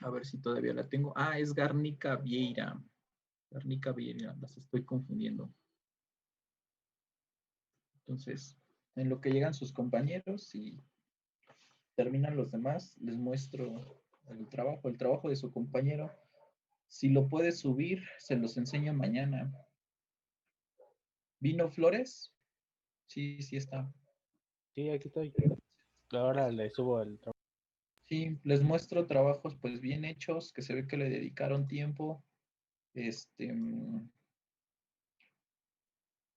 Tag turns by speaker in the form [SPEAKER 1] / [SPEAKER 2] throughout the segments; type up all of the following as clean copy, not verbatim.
[SPEAKER 1] A ver si todavía la tengo. Ah, es Garnica Vieira. Garnica Vieira, las estoy confundiendo. Entonces, en lo que llegan sus compañeros y terminan los demás, les muestro el trabajo de su compañero. Si lo puede subir, se los enseño mañana. ¿Vino Flores? Sí, sí está.
[SPEAKER 2] Sí, aquí estoy. Ahora le subo el trabajo.
[SPEAKER 1] Sí, les muestro trabajos pues bien hechos, que se ve que le dedicaron tiempo. Este,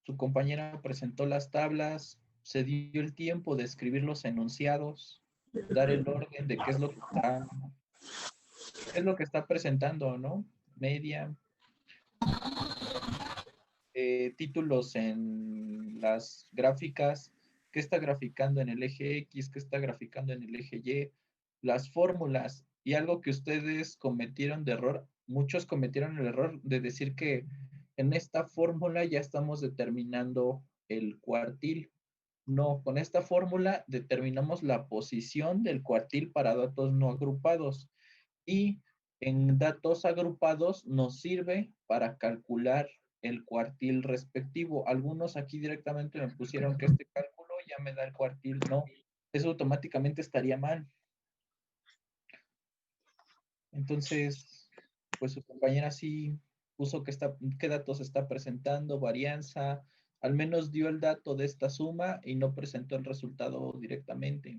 [SPEAKER 1] su compañera presentó las tablas, se dio el tiempo de escribir los enunciados, dar el orden de qué es lo que está presentando, ¿no? Media, títulos en las gráficas, qué está graficando en el eje X, qué está graficando en el eje Y, las fórmulas y algo que ustedes cometieron de error, muchos cometieron el error de decir que en esta fórmula ya estamos determinando el cuartil. No, con esta fórmula determinamos la posición del cuartil para datos no agrupados y en datos agrupados nos sirve para calcular el cuartil respectivo. Algunos aquí directamente me pusieron que este cálculo ya me da el cuartil. No, eso automáticamente estaría mal. Entonces, pues su compañera sí puso qué datos está presentando, varianza, al menos dio el dato de esta suma y no presentó el resultado directamente.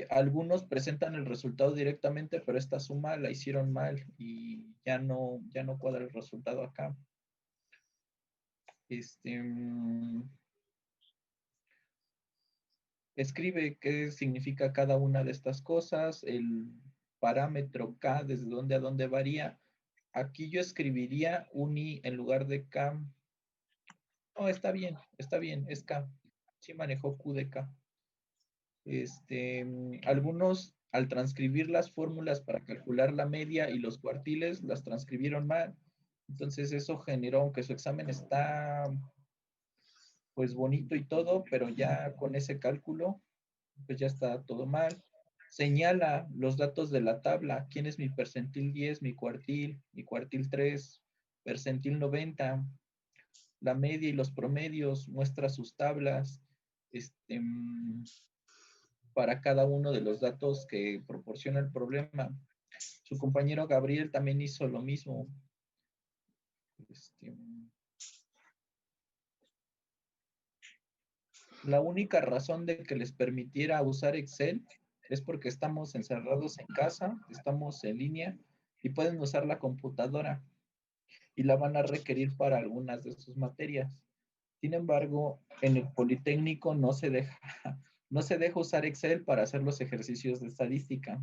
[SPEAKER 1] Algunos presentan el resultado directamente, pero esta suma la hicieron mal y ya no cuadra el resultado acá. Escribe qué significa cada una de estas cosas, el parámetro K, desde dónde a dónde varía. Aquí yo escribiría un I en lugar de K. No, está bien, es K. Sí manejó Q de K. Algunos al transcribir las fórmulas para calcular la media y los cuartiles, las transcribieron mal. Entonces eso generó, aunque su examen está pues bonito y todo, pero ya con ese cálculo, pues ya está todo mal. Señala los datos de la tabla, quién es mi percentil 10, mi cuartil 3, percentil 90, la media y los promedios, muestra sus tablas, para cada uno de los datos que proporciona el problema. Su compañero Gabriel también hizo lo mismo. La única razón de que les permitiera usar Excel es porque estamos encerrados en casa, estamos en línea y pueden usar la computadora y la van a requerir para algunas de sus materias. Sin embargo, en el Politécnico no se deja usar Excel para hacer los ejercicios de estadística.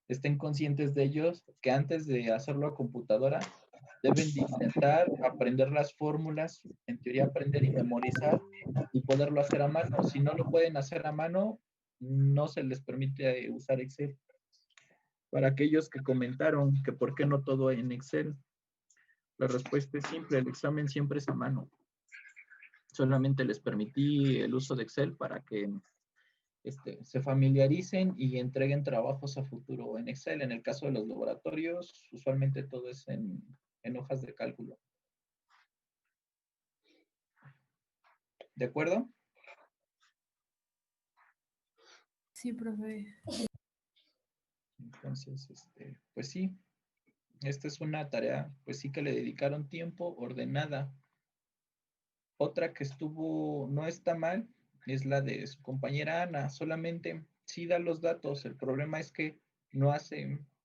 [SPEAKER 1] Estén conscientes de ellos que antes de hacerlo a computadora deben de intentar aprender las fórmulas, en teoría aprender y memorizar y poderlo hacer a mano. Si no lo pueden hacer a mano, no se les permite usar Excel. Para aquellos que comentaron que por qué no todo en Excel, la respuesta es simple, el examen siempre es a mano. Solamente les permití el uso de Excel para que se familiaricen y entreguen trabajos a futuro en Excel. En el caso de los laboratorios, usualmente todo es en hojas de cálculo. ¿De acuerdo?
[SPEAKER 3] Sí, profe.
[SPEAKER 1] Entonces, pues sí, esta es una tarea, pues sí que le dedicaron tiempo, ordenada. Otra que no está mal, es la de su compañera Ana, solamente sí da los datos, el problema es que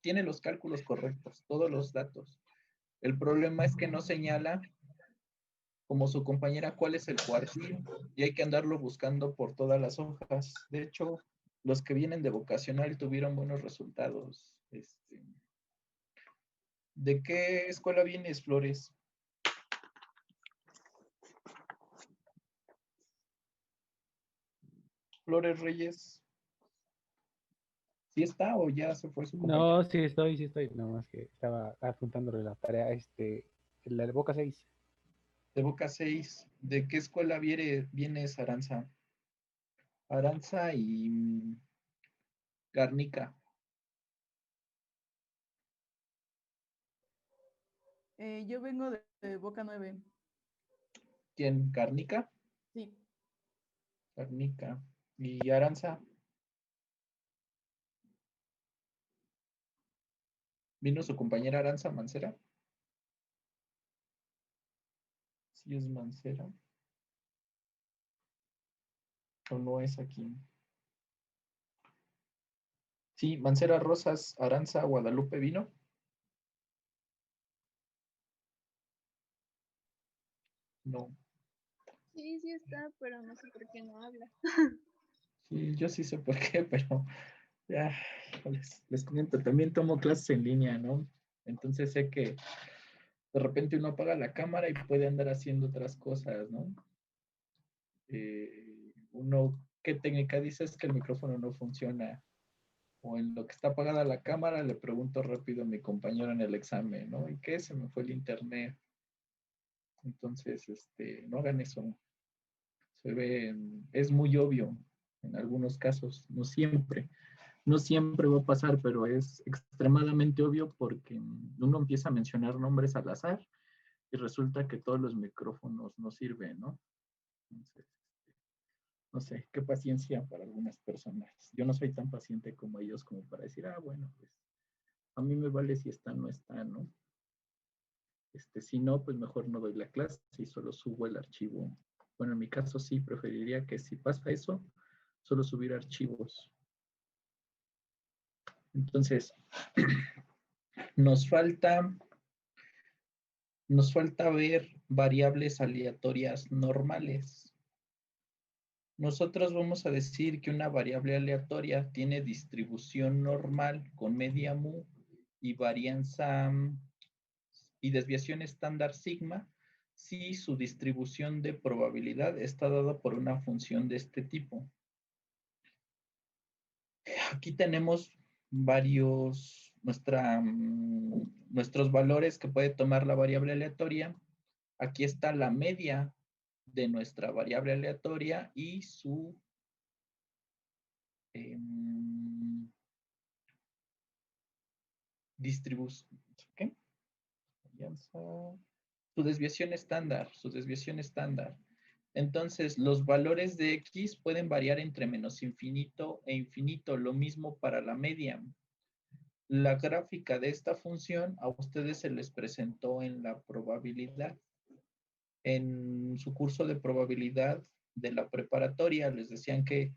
[SPEAKER 1] tiene los cálculos correctos, todos los datos. El problema es que no señala, como su compañera, cuál es el cuartil y hay que andarlo buscando por todas las hojas. De hecho, los que vienen de vocacional tuvieron buenos resultados. ¿De qué escuela vienes, Flores? Flores Reyes. ¿Sí está o ya se fue su compañero?
[SPEAKER 2] No, sí estoy. No, más que estaba apuntándole la tarea. La de Boca 6.
[SPEAKER 1] De Boca 6. ¿De qué escuela vienes, Aranza? Aranza y Garnica.
[SPEAKER 4] Yo vengo de Boca 9.
[SPEAKER 1] ¿Quién? ¿Cárnica?
[SPEAKER 4] Sí.
[SPEAKER 1] Cárnica. ¿Y Aranza? ¿Vino su compañera Aranza Mancera? Sí es Mancera. ¿O no es aquí? Sí, Mancera, Rosas, Aranza, Guadalupe vino. No.
[SPEAKER 3] Sí, sí está, pero no sé por qué no habla.
[SPEAKER 1] Sí, yo sí sé por qué, pero ya, les comento, también tomo clases en línea, ¿no? Entonces sé que de repente uno apaga la cámara y puede andar haciendo otras cosas, ¿no? ¿Qué técnica dice? Es que el micrófono no funciona. O en lo que está apagada la cámara, le pregunto rápido a mi compañero en el examen, ¿no? ¿Y qué? Se me fue el internet. Entonces, no hagan eso. Es muy obvio en algunos casos, no siempre. No siempre va a pasar, pero es extremadamente obvio porque uno empieza a mencionar nombres al azar y resulta que todos los micrófonos no sirven, ¿no? Entonces, no sé, qué paciencia para algunas personas. Yo no soy tan paciente como ellos como para decir, bueno, pues a mí me vale si está o no está, ¿no? Si no, pues mejor no doy la clase y solo subo el archivo. Bueno, en mi caso sí, preferiría que si pasa eso, solo subir archivos. Entonces, nos falta ver variables aleatorias normales. Nosotros vamos a decir que una variable aleatoria tiene distribución normal con media mu y varianza y desviación estándar sigma si su distribución de probabilidad está dada por una función de este tipo. Aquí tenemos nuestros valores que puede tomar la variable aleatoria. Aquí está la media de nuestra variable aleatoria y su distribución. ¿Qué? Su desviación estándar. Entonces, los valores de x pueden variar entre menos infinito e infinito, lo mismo para la media. La gráfica de esta función a ustedes se les presentó en la probabilidad. En su curso de probabilidad de la preparatoria les decían que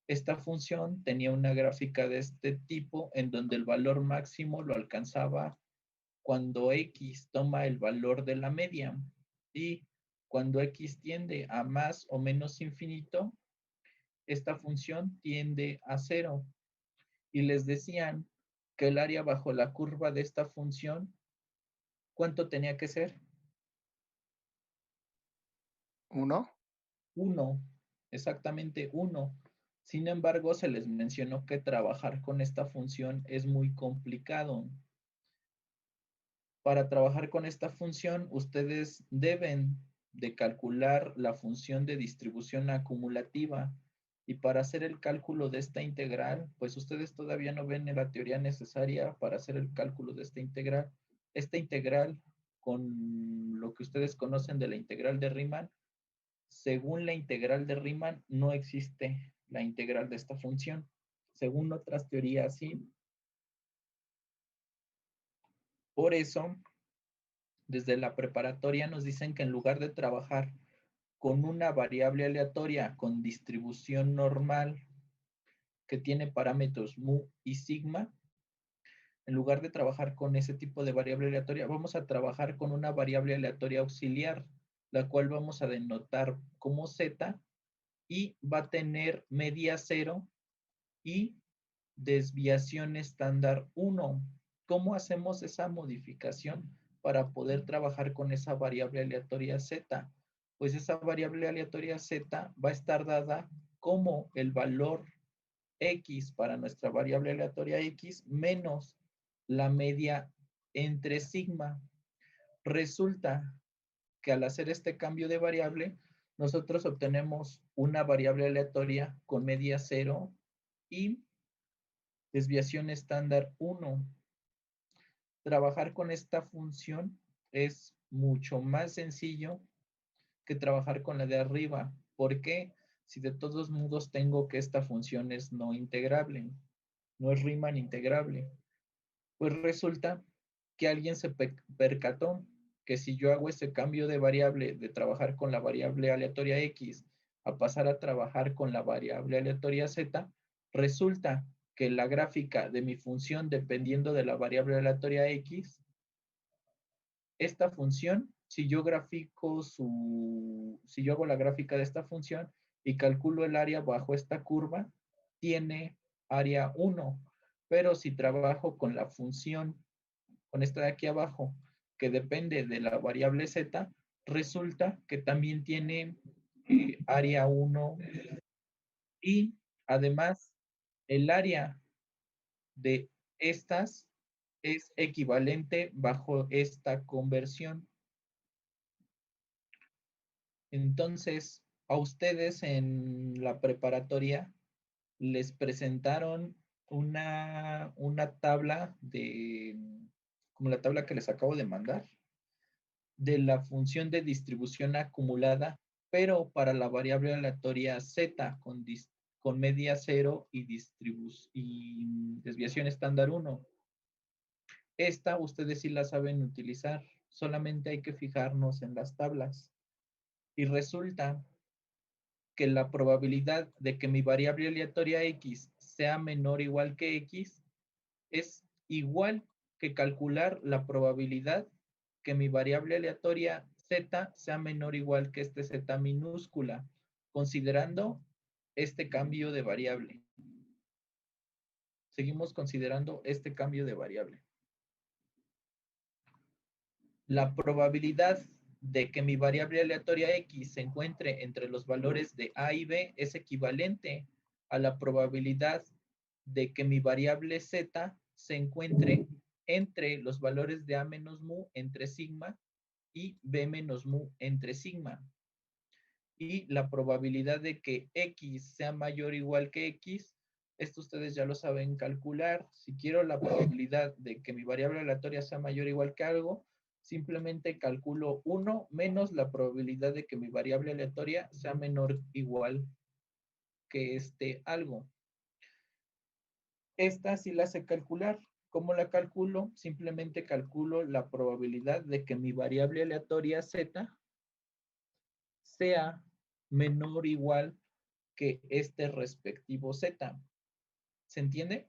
[SPEAKER 1] esta función tenía una gráfica de este tipo en donde el valor máximo lo alcanzaba cuando x toma el valor de la media y cuando x tiende a más o menos infinito, esta función tiende a 0. Y les decían que el área bajo la curva de esta función, ¿cuánto tenía que ser?
[SPEAKER 5] 1.
[SPEAKER 1] 1, exactamente 1. Sin embargo, se les mencionó que trabajar con esta función es muy complicado. Para trabajar con esta función, ustedes deben de calcular la función de distribución acumulativa. Y para hacer el cálculo de esta integral, pues ustedes todavía no ven la teoría necesaria para hacer el cálculo de esta integral. Esta integral, con lo que ustedes conocen de la integral de Riemann, según la integral de Riemann, no existe la integral de esta función. Según otras teorías, sí. Por eso, desde la preparatoria nos dicen que en lugar de trabajar con una variable aleatoria con distribución normal que tiene parámetros mu y sigma, en lugar de trabajar con ese tipo de variable aleatoria, vamos a trabajar con una variable aleatoria auxiliar, la cual vamos a denotar como z y va a tener media 0 y desviación estándar 1. ¿Cómo hacemos esa modificación para poder trabajar con esa variable aleatoria z? Pues esa variable aleatoria z va a estar dada como el valor x para nuestra variable aleatoria x menos la media entre sigma. Resulta que al hacer este cambio de variable, nosotros obtenemos una variable aleatoria con media 0 y desviación estándar 1. Trabajar con esta función es mucho más sencillo que trabajar con la de arriba. ¿Por qué? Si de todos modos tengo que esta función es no integrable, no es Riemann integrable. Pues resulta que alguien se percató que si yo hago ese cambio de variable, de trabajar con la variable aleatoria x, a pasar a trabajar con la variable aleatoria z, resulta que la gráfica de mi función dependiendo de la variable aleatoria x, esta función, si yo hago la gráfica de esta función y calculo el área bajo esta curva, tiene área 1. Pero si trabajo con la función, con esta de aquí abajo, que depende de la variable z, resulta que también tiene área 1 y además el área de estas es equivalente bajo esta conversión. Entonces, a ustedes en la preparatoria les presentaron una tabla como la tabla que les acabo de mandar, de la función de distribución acumulada, pero para la variable aleatoria z con media 0 y desviación estándar 1. Esta ustedes sí la saben utilizar, solamente hay que fijarnos en las tablas. Y resulta que la probabilidad de que mi variable aleatoria x sea menor o igual que x es igual que calcular la probabilidad que mi variable aleatoria z sea menor o igual que este z minúscula, considerando este cambio de variable. Seguimos considerando este cambio de variable. La probabilidad de que mi variable aleatoria x se encuentre entre los valores de a y b es equivalente a la probabilidad de que mi variable z se encuentre entre los valores de a menos mu entre sigma y b menos mu entre sigma. Y la probabilidad de que x sea mayor o igual que x, esto ustedes ya lo saben calcular. Si quiero la probabilidad de que mi variable aleatoria sea mayor o igual que algo, simplemente calculo 1 menos la probabilidad de que mi variable aleatoria sea menor o igual que este algo. Esta sí la sé calcular. ¿Cómo la calculo? Simplemente calculo la probabilidad de que mi variable aleatoria z sea menor o igual que este respectivo z. ¿Se entiende?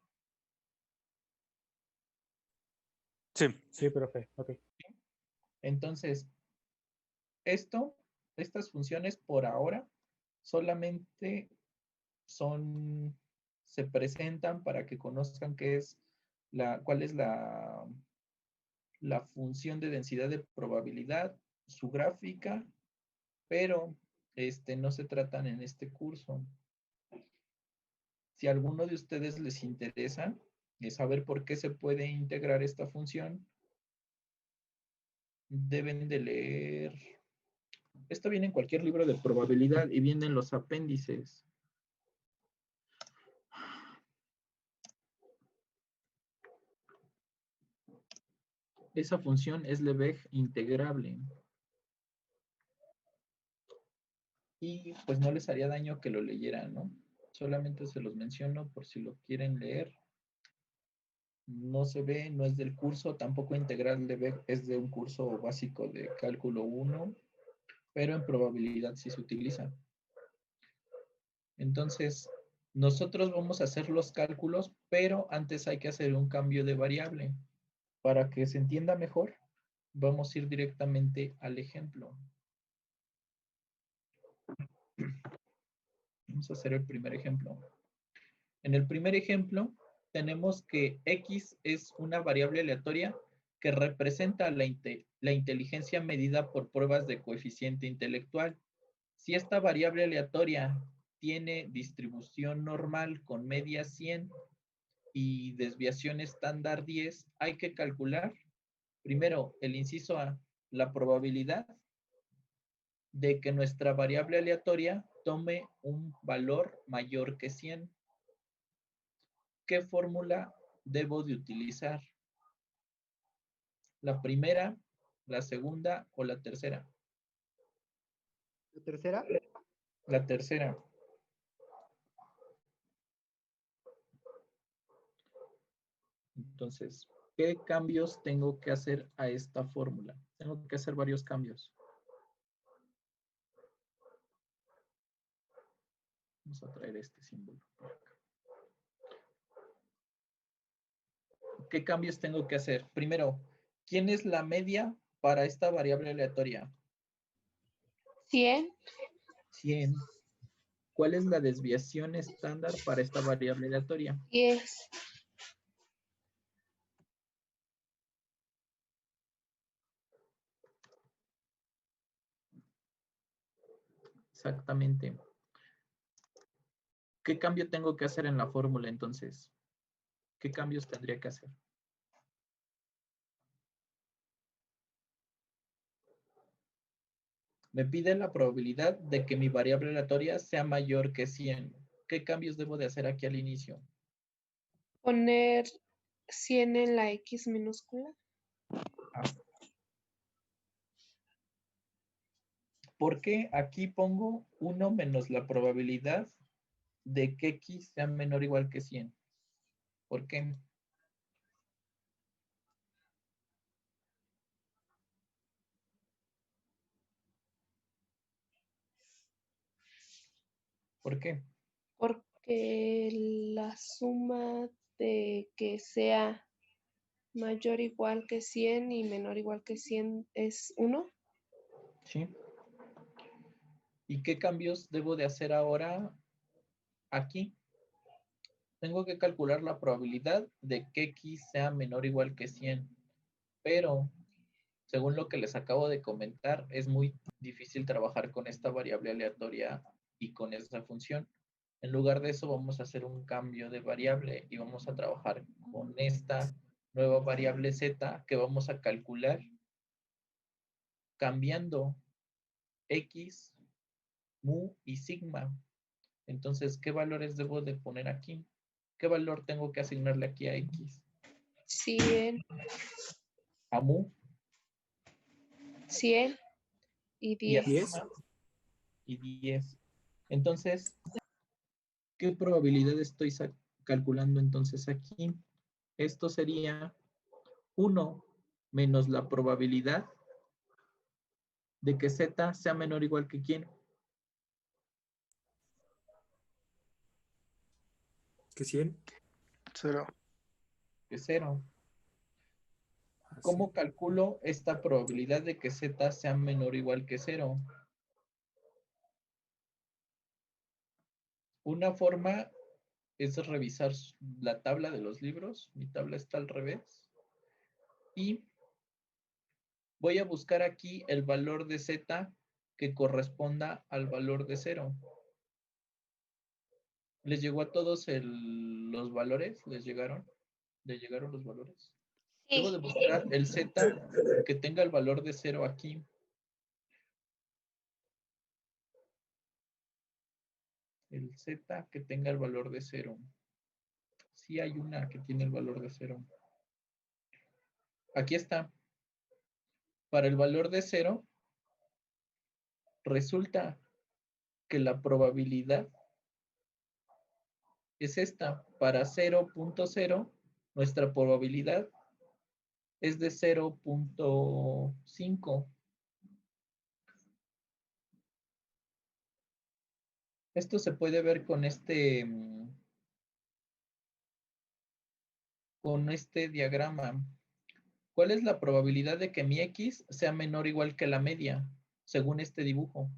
[SPEAKER 5] Sí.
[SPEAKER 2] Sí, profe, ok.
[SPEAKER 1] Entonces, estas funciones por ahora solamente se presentan para que conozcan cuál es la función de densidad de probabilidad, su gráfica, pero no se tratan en este curso. Si a alguno de ustedes les interesa saber por qué se puede integrar esta función, deben de leer. Esto viene en cualquier libro de probabilidad y viene en los apéndices. Esa función es Lebesgue integrable. Y pues no les haría daño que lo leyeran, ¿no? Solamente se los menciono por si lo quieren leer. No se ve, no es del curso, tampoco integral Lebesgue es de un curso básico de cálculo 1, pero en probabilidad sí se utiliza. Entonces, nosotros vamos a hacer los cálculos, pero antes hay que hacer un cambio de variable. Para que se entienda mejor, vamos a ir directamente al ejemplo. Vamos a hacer el primer ejemplo. En el primer ejemplo, tenemos que x es una variable aleatoria que representa la inteligencia medida por pruebas de coeficiente intelectual. Si esta variable aleatoria tiene distribución normal con media 100 y desviación estándar 10, hay que calcular, primero, el inciso A, la probabilidad de que nuestra variable aleatoria tome un valor mayor que 100. ¿Qué fórmula debo de utilizar? La primera ¿La segunda o la tercera?
[SPEAKER 6] ¿La tercera?
[SPEAKER 1] La tercera. Entonces, ¿qué cambios tengo que hacer a esta fórmula? Tengo que hacer varios cambios. Vamos a traer este símbolo por acá. ¿Qué cambios tengo que hacer? Primero, ¿quién es la media para esta variable aleatoria?
[SPEAKER 7] 100.
[SPEAKER 1] 100. ¿Cuál es la desviación estándar para esta variable aleatoria?
[SPEAKER 7] 10.
[SPEAKER 1] Exactamente. ¿Qué cambio tengo que hacer en la fórmula entonces? ¿Qué cambios tendría que hacer? Me pide la probabilidad de que mi variable aleatoria sea mayor que 100. ¿Qué cambios debo de hacer aquí al inicio?
[SPEAKER 7] Poner 100 en la X minúscula.
[SPEAKER 1] ¿Por qué aquí pongo 1 menos la probabilidad de que X sea menor o igual que 100? ¿Por qué? ¿Por qué?
[SPEAKER 7] Porque la suma de que sea mayor o igual que 100 y menor o igual que 100 es 1.
[SPEAKER 1] ¿Sí? ¿Y qué cambios debo de hacer ahora aquí? Tengo que calcular la probabilidad de que X sea menor o igual que 100. Pero, según lo que les acabo de comentar, es muy difícil trabajar con esta variable aleatoria y con esta función. En lugar de eso, vamos a hacer un cambio de variable y vamos a trabajar con esta nueva variable z que vamos a calcular cambiando x, mu y sigma. Entonces, ¿qué valores debo de poner aquí? ¿Qué valor tengo que asignarle aquí a x?
[SPEAKER 7] 100,
[SPEAKER 1] A mu
[SPEAKER 7] 100 y
[SPEAKER 1] y a
[SPEAKER 7] 10.
[SPEAKER 1] sigma y 10. Entonces, ¿qué probabilidad estoy calculando entonces aquí? Esto sería 1 menos la probabilidad de que z sea menor o igual que quién.
[SPEAKER 8] ¿Que 100?
[SPEAKER 5] 0.
[SPEAKER 1] Que 0.
[SPEAKER 8] Así.
[SPEAKER 1] ¿Cómo calculo esta probabilidad de que z sea menor o igual que 0? Una forma es revisar la tabla de los libros. Mi tabla está al revés. Y voy a buscar aquí el valor de z que corresponda al valor de 0. ¿Les llegó a todos los valores? ¿Les llegaron? ¿Les llegaron los valores? Debo de buscar el z que tenga el valor de 0 aquí. El z que tenga el valor de 0. Sí hay una que tiene el valor de 0. Aquí está. Para el valor de 0, resulta que la probabilidad es esta. Para 0.0, nuestra probabilidad es de 0.5. Esto se puede ver con este diagrama. ¿Cuál es la probabilidad de que mi X sea menor o igual que la media, según este dibujo?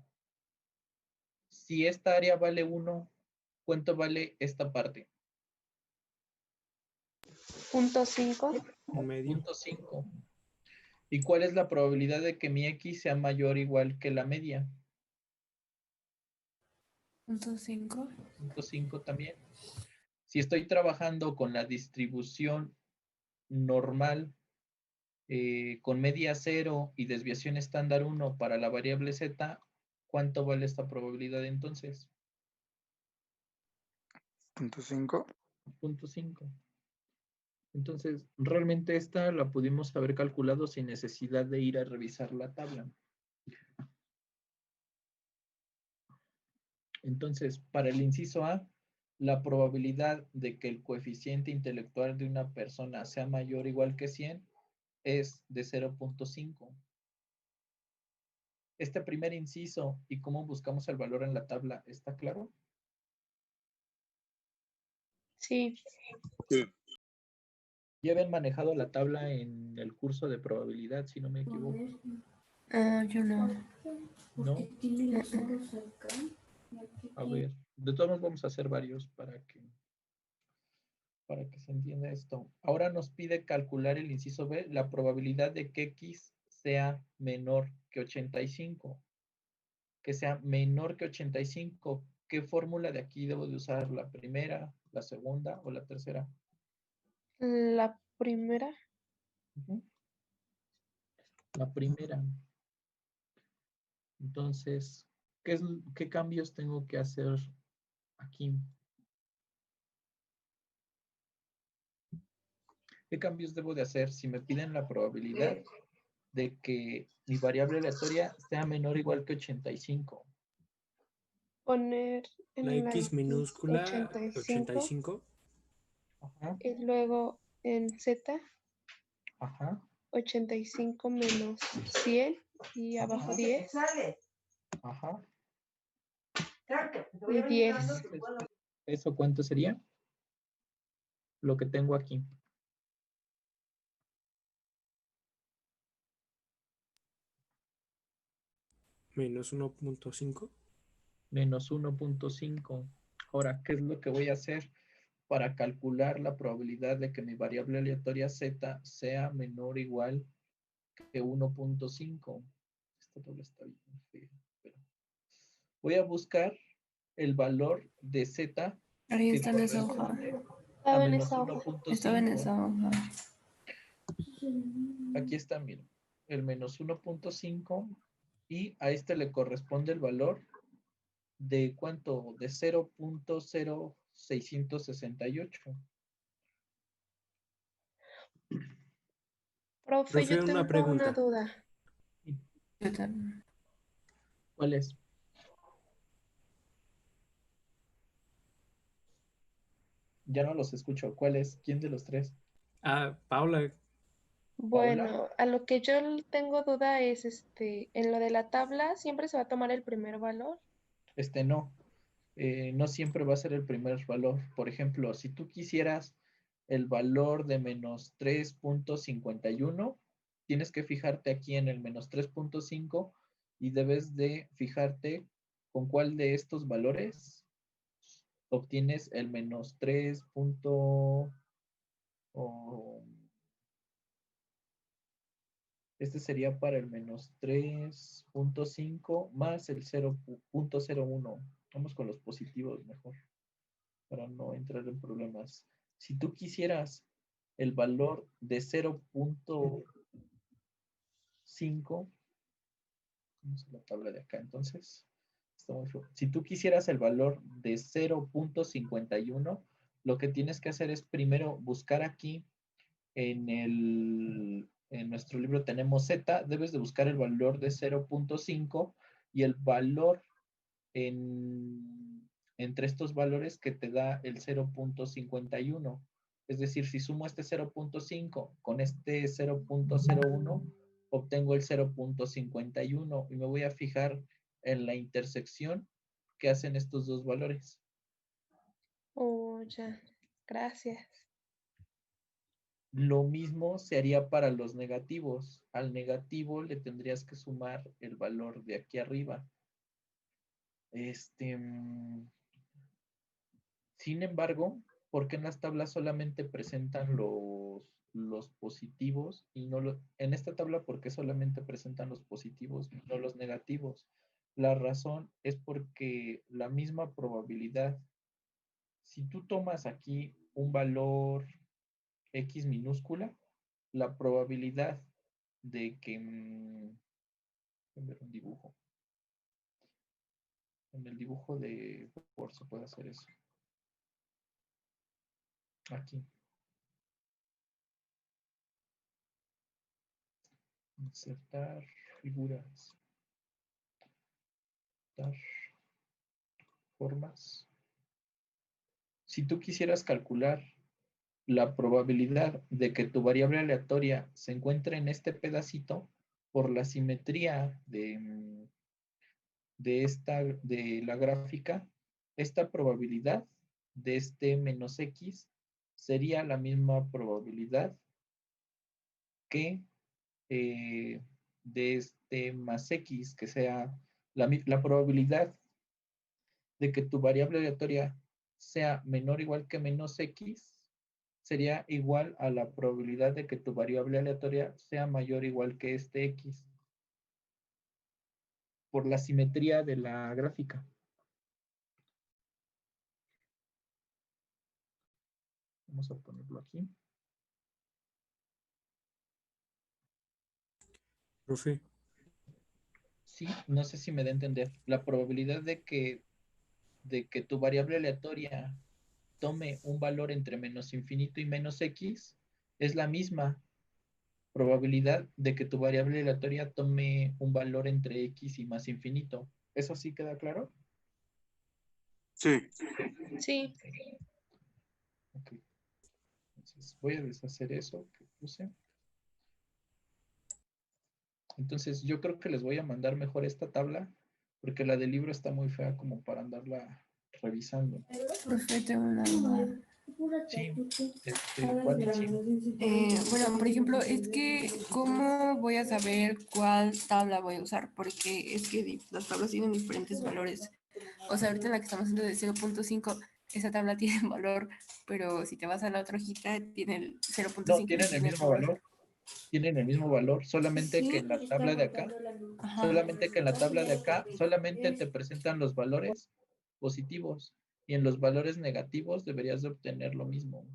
[SPEAKER 1] Si esta área vale 1, ¿cuánto vale esta parte?
[SPEAKER 7] Punto 5.
[SPEAKER 8] Un medio.
[SPEAKER 1] 0.5. ¿Y cuál es la probabilidad de que mi X sea mayor o igual que la media?
[SPEAKER 9] Punto 5.
[SPEAKER 1] 0.5 también. Si estoy trabajando con la distribución normal, con media 0 y desviación estándar 1 para la variable z, ¿cuánto vale esta probabilidad entonces?
[SPEAKER 5] 0.5.
[SPEAKER 1] 0.5. Entonces, realmente esta la pudimos haber calculado sin necesidad de ir a revisar la tabla. Entonces, para el inciso A, la probabilidad de que el coeficiente intelectual de una persona sea mayor o igual que 100 es de 0.5. Este primer inciso y cómo buscamos el valor en la tabla, ¿está claro?
[SPEAKER 7] Sí,
[SPEAKER 1] Ya habían manejado la tabla en el curso de probabilidad, si no me equivoco.
[SPEAKER 9] Ah, yo no.
[SPEAKER 1] ¿No? A ver, de todos modos vamos a hacer varios para que se entienda esto. Ahora nos pide calcular el inciso B, la probabilidad de que X sea menor que 85. Que sea menor que 85. ¿Qué fórmula de aquí debo de usar? ¿La primera, la segunda o la tercera?
[SPEAKER 7] la primera.
[SPEAKER 1] Ujú. La primera. Entonces, ¿qué cambios tengo que hacer aquí? ¿Qué cambios debo de hacer si me piden la probabilidad de que mi variable aleatoria sea menor o igual que 85?
[SPEAKER 7] Poner
[SPEAKER 8] La
[SPEAKER 7] en la
[SPEAKER 8] X
[SPEAKER 7] X
[SPEAKER 8] minúscula
[SPEAKER 7] 85
[SPEAKER 8] 85.
[SPEAKER 1] Ajá,
[SPEAKER 7] y luego en Z
[SPEAKER 1] ajá,
[SPEAKER 7] 85 menos 100 y abajo
[SPEAKER 1] ajá,
[SPEAKER 7] 10
[SPEAKER 1] ajá.
[SPEAKER 7] y 10.
[SPEAKER 1] Entonces, ¿eso cuánto sería? Lo que tengo aquí.
[SPEAKER 8] Menos 1.5.
[SPEAKER 1] Menos 1.5. Ahora, ¿qué es lo que voy a hacer para calcular la probabilidad de que mi variable aleatoria z sea menor o igual que 1.5? Esta tabla está bien fea, pero voy a buscar el valor de z
[SPEAKER 9] Ahí
[SPEAKER 1] que
[SPEAKER 9] está en esa hoja.
[SPEAKER 1] corresponde a
[SPEAKER 7] Estaba en
[SPEAKER 1] menos
[SPEAKER 7] esa hoja.
[SPEAKER 9] Estaba en
[SPEAKER 1] 1.5.
[SPEAKER 9] esa hoja.
[SPEAKER 1] Aquí está, miren, el menos 1.5 y a este le corresponde el valor de ¿cuánto? De 0.0668.
[SPEAKER 7] Profe, yo
[SPEAKER 8] Profe, una
[SPEAKER 7] tengo una
[SPEAKER 8] pregunta.
[SPEAKER 7] duda.
[SPEAKER 9] Yo también.
[SPEAKER 1] ¿Cuál es? Ya no los escucho. ¿Cuál es? ¿Quién de los tres?
[SPEAKER 8] Ah, Paula,
[SPEAKER 1] ¿Paola?
[SPEAKER 7] Bueno, a lo que yo tengo duda es en lo de la tabla siempre se va a tomar el primer valor.
[SPEAKER 1] No. No siempre va a ser el primer valor. Por ejemplo, si tú quisieras el valor de menos 3.51, tienes que fijarte aquí en el menos 3.5 y debes de fijarte con cuál de estos valores obtienes el menos 3. Este sería para el menos 3.5 más el 0.01. Vamos con los positivos mejor, para no entrar en problemas. Si tú quisieras el valor de 0.5, vamos a la tabla de acá entonces. Si tú quisieras el valor de 0.51, lo que tienes que hacer es primero buscar aquí en nuestro libro tenemos Z, debes de buscar el valor de 0.5 y el valor entre estos valores que te da el 0.51. Es decir, si sumo este 0.5 con este 0.01, obtengo el 0.51 y me voy a fijar en la intersección que hacen estos dos valores.
[SPEAKER 7] Oh, ya. Gracias.
[SPEAKER 1] Lo mismo se haría para los negativos. Al negativo le tendrías que sumar el valor de aquí arriba. Sin embargo, ¿por qué en las tablas solamente presentan los positivos y no en esta tabla, ¿por qué solamente presentan los positivos y no los negativos? La razón es porque la misma probabilidad, si tú tomas aquí un valor X minúscula, la probabilidad de que, déjame ver un dibujo, en el dibujo de Word se puede hacer eso. Aquí. Insertar figuras. Insertar formas. Si tú quisieras calcular la probabilidad de que tu variable aleatoria se encuentre en este pedacito, por la simetría de la gráfica, esta probabilidad de este menos x sería la misma probabilidad que de este más x, que sea la probabilidad de que tu variable aleatoria sea menor o igual que menos x, sería igual a la probabilidad de que tu variable aleatoria sea mayor o igual que este x, por la simetría de la gráfica. Vamos a ponerlo aquí.
[SPEAKER 8] Profe,
[SPEAKER 1] Sí, no sé si me da a entender. La probabilidad de que tu variable aleatoria tome un valor entre menos infinito y menos x es la misma probabilidad de que tu variable aleatoria tome un valor entre x y más infinito. ¿Eso sí queda claro?
[SPEAKER 5] Sí.
[SPEAKER 7] Sí.
[SPEAKER 1] Ok. Entonces voy a deshacer eso que puse. Entonces yo creo que les voy a mandar mejor esta tabla porque la del libro está muy fea como para andarla revisando.
[SPEAKER 9] Profe, tengo una duda.
[SPEAKER 1] Sí, ¿cuál? Sí.
[SPEAKER 9] Bueno, por ejemplo, es que ¿cómo voy a saber cuál tabla voy a usar? Porque es que las tablas tienen diferentes valores. O sea, ahorita en la que estamos haciendo de 0.5, esa tabla tiene un valor, pero si te vas a la otra hojita, tiene el 0.5
[SPEAKER 1] No,
[SPEAKER 9] y
[SPEAKER 1] tienen el
[SPEAKER 9] tiene
[SPEAKER 1] mismo
[SPEAKER 9] otro
[SPEAKER 1] valor. Tienen el mismo valor, solamente que en la tabla de acá,
[SPEAKER 9] Ajá.
[SPEAKER 1] solamente que en la tabla de acá, solamente te presentan los valores positivos y en los valores negativos deberías de obtener lo mismo.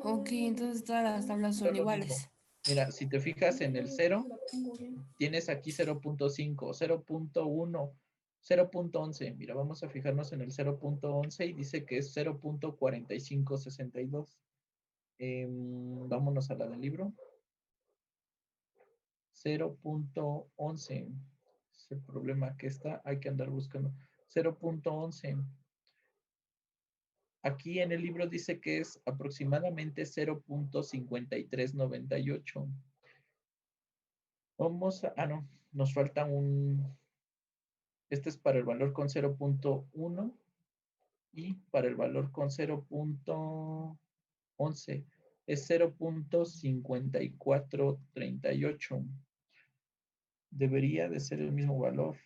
[SPEAKER 9] Ok, entonces todas las tablas son
[SPEAKER 1] Lo mismo.
[SPEAKER 9] iguales.
[SPEAKER 1] Mira, si te fijas en el 0, tienes aquí 0.5, 0.1, 0.11. Mira, vamos a fijarnos en el 0.11 y dice que es 0.4562. Vámonos a la del libro. 0.11. Es el problema que está, hay que andar buscando. 0.11. Aquí en el libro dice que es aproximadamente 0.5398. Vamos a, no, nos falta este es para el valor con 0.1 y para el valor con 0.11 es 0.5438. Debería de ser el mismo valor.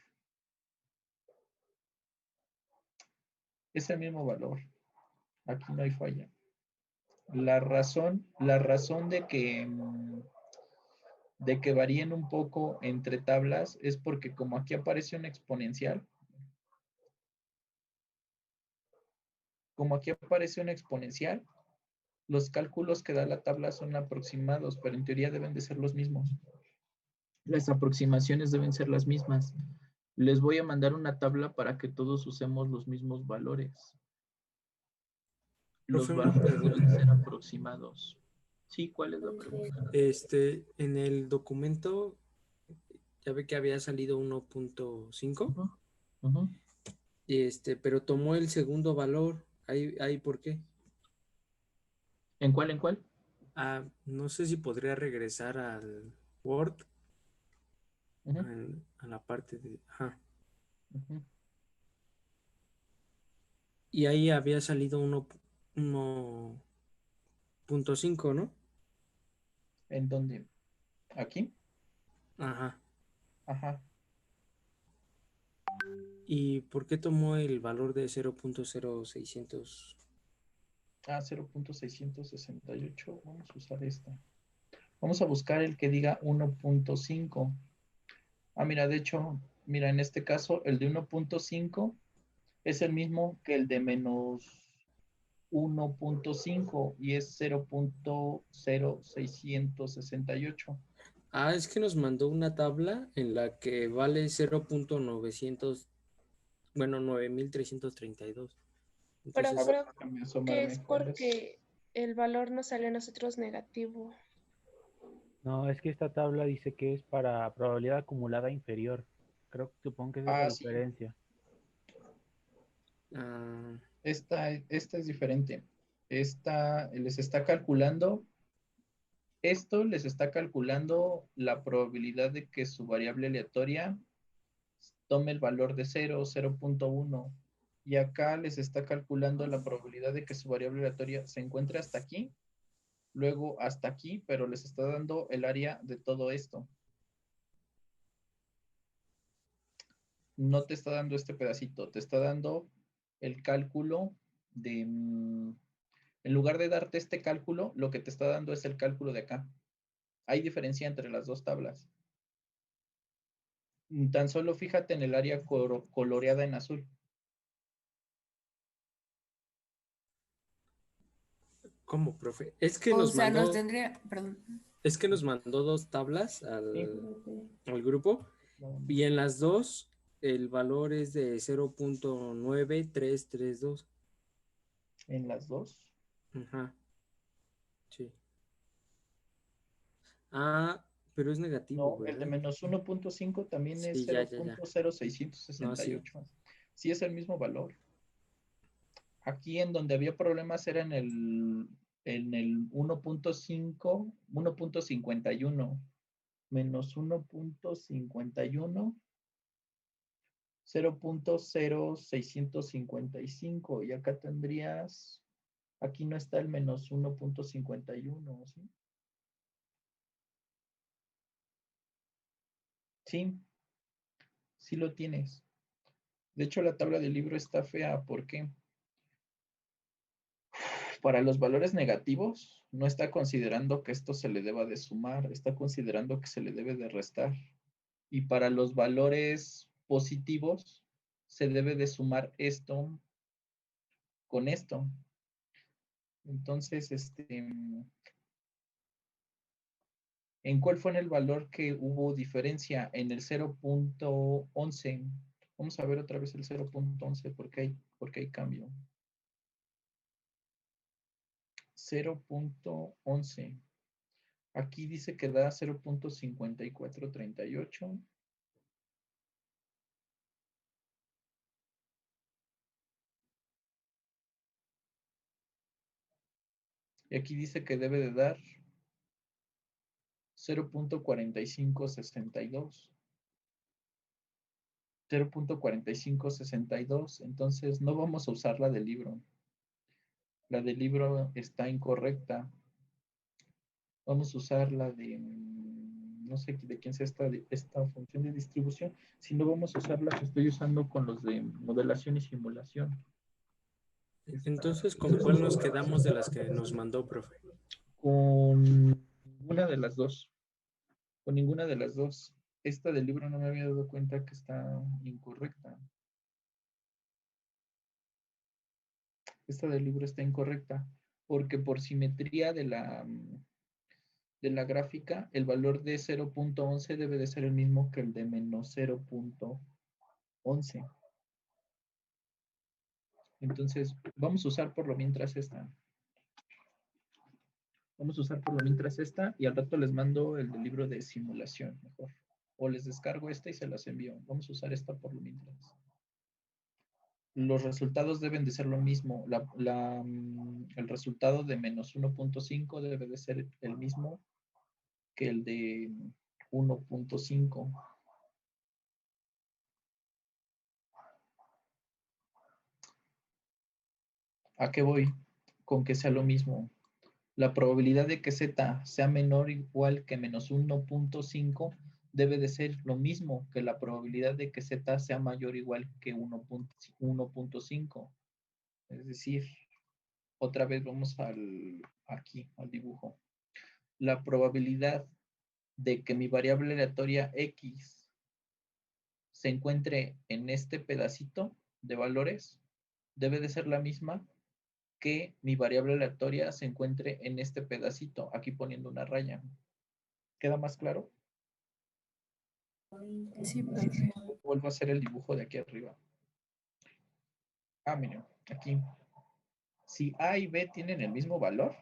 [SPEAKER 1] Es el mismo valor. Aquí no hay falla. La razón de que varíen un poco entre tablas es porque como aquí aparece una exponencial, los cálculos que da la tabla son aproximados, pero en teoría deben de ser los mismos. Las aproximaciones deben ser las mismas. Les voy a mandar una tabla para que todos usemos los mismos valores. Los
[SPEAKER 8] profe, una
[SPEAKER 1] valores deben
[SPEAKER 8] pregunta.
[SPEAKER 1] ser aproximados. Sí, ¿cuál es la pregunta?
[SPEAKER 8] En el documento, ya ve que había salido 1.5,
[SPEAKER 1] Ujú.
[SPEAKER 8] pero tomó el segundo valor. Ahí ¿por qué?
[SPEAKER 1] ¿En cuál? ¿En cuál?
[SPEAKER 8] No sé si podría regresar al Word,
[SPEAKER 1] Ujú,
[SPEAKER 8] a la parte de... Ajá.
[SPEAKER 1] ujú.
[SPEAKER 8] Y ahí había salido 1.5, ¿no?
[SPEAKER 1] ¿En dónde? ¿Aquí?
[SPEAKER 8] Ajá.
[SPEAKER 1] Ajá.
[SPEAKER 8] ¿Y por qué tomó el valor de 0.0600?
[SPEAKER 1] 0.668. Vamos a usar esta. Vamos a buscar el que diga 1.5. Mira, de hecho, mira, en este caso, el de 1.5 es el mismo que el de menos 1.5 y es 0.0668.
[SPEAKER 8] Es que nos mandó una tabla en la que vale 0.900, bueno, 9332.
[SPEAKER 7] Pero
[SPEAKER 8] Entonces,
[SPEAKER 7] creo
[SPEAKER 1] Déjame
[SPEAKER 7] que es
[SPEAKER 1] asomarme cuál es.
[SPEAKER 7] porque el valor nos sale a nosotros negativo.
[SPEAKER 2] No, es que esta tabla dice que es para probabilidad acumulada inferior. Supongo que esa es la
[SPEAKER 1] Sí,
[SPEAKER 2] diferencia.
[SPEAKER 8] Ah,
[SPEAKER 1] esta es diferente. Esta les está calculando, esto les está calculando la probabilidad de que su variable aleatoria tome el valor de 0, 0.1. Y acá les está calculando la probabilidad de que su variable aleatoria se encuentre hasta aquí, luego hasta aquí, pero les está dando el área de todo esto. No te está dando este pedacito, te está dando el cálculo de... en lugar de darte este cálculo, lo que te está dando es el cálculo de acá. Hay diferencia entre las dos tablas. Tan solo fíjate en el área coloreada en azul.
[SPEAKER 8] ¿cómo, profe? Es que
[SPEAKER 9] O
[SPEAKER 8] nos
[SPEAKER 9] sea, nos
[SPEAKER 8] mandó,
[SPEAKER 9] tendría, perdón.
[SPEAKER 8] es que nos mandó dos tablas
[SPEAKER 1] ¿Sí?
[SPEAKER 8] al grupo y en las dos el valor es de 0.9332.
[SPEAKER 1] En las dos.
[SPEAKER 8] Ajá, sí. Ah, pero es negativo,
[SPEAKER 1] No, el de
[SPEAKER 8] ¿verdad?
[SPEAKER 1] menos 1.5 también es
[SPEAKER 8] Sí, ya. No, sí.
[SPEAKER 1] 0.0668. Sí es el mismo valor. Aquí en donde había problemas era en el 1.5, 1.51, menos 1.51, 0.0655. Y acá tendrías, aquí no está el menos 1.51, ¿sí? Sí, sí lo tienes. De hecho, la tabla del libro está fea. ¿Por qué? Para los valores negativos, no está considerando que esto se le deba de sumar, está considerando que se le debe de restar. Y para los valores positivos, se debe de sumar esto con esto. Entonces, ¿en cuál fue en el valor que hubo diferencia? En el 0.11. Vamos a ver otra vez el 0.11 porque hay cambio. 0.11. Aquí dice que da 0.5438. Y aquí dice que debe de dar 0.4562. 0.4562. Entonces no vamos a usar la del libro. La del libro está incorrecta. Vamos a usar la de, no sé de quién sea esta función de distribución. Si no, vamos a usar la que estoy usando con los de modelación y simulación.
[SPEAKER 8] Entonces, ¿con cuál nos quedamos de las que nos mandó, profe?
[SPEAKER 1] Con ninguna de las dos. Con ninguna de las dos. Esta del libro no me había dado cuenta que está incorrecta. Esta del libro está incorrecta porque por simetría de la gráfica, el valor de 0.11 debe de ser el mismo que el de menos 0.11. Entonces, vamos a usar por lo mientras esta. Vamos a usar por lo mientras esta y al rato les mando el del libro de simulación mejor. O les descargo esta y se las envío. Vamos a usar esta por lo mientras. Los resultados deben de ser lo mismo. El resultado de menos 1.5 debe de ser el mismo que el de 1.5. ¿A qué voy? Con que sea lo mismo. La probabilidad de que z sea menor o igual que menos 1.5 debe de ser lo mismo que la probabilidad de que z sea mayor o igual que 1.5. Es decir, otra vez vamos aquí, al dibujo. La probabilidad de que mi variable aleatoria x se encuentre en este pedacito de valores debe de ser la misma que mi variable aleatoria se encuentre en este pedacito, aquí poniendo una raya. ¿Queda más claro?
[SPEAKER 9] Sí, profe.
[SPEAKER 1] Vuelvo a hacer el dibujo de aquí arriba. Miren, aquí. Si A y B tienen el mismo valor,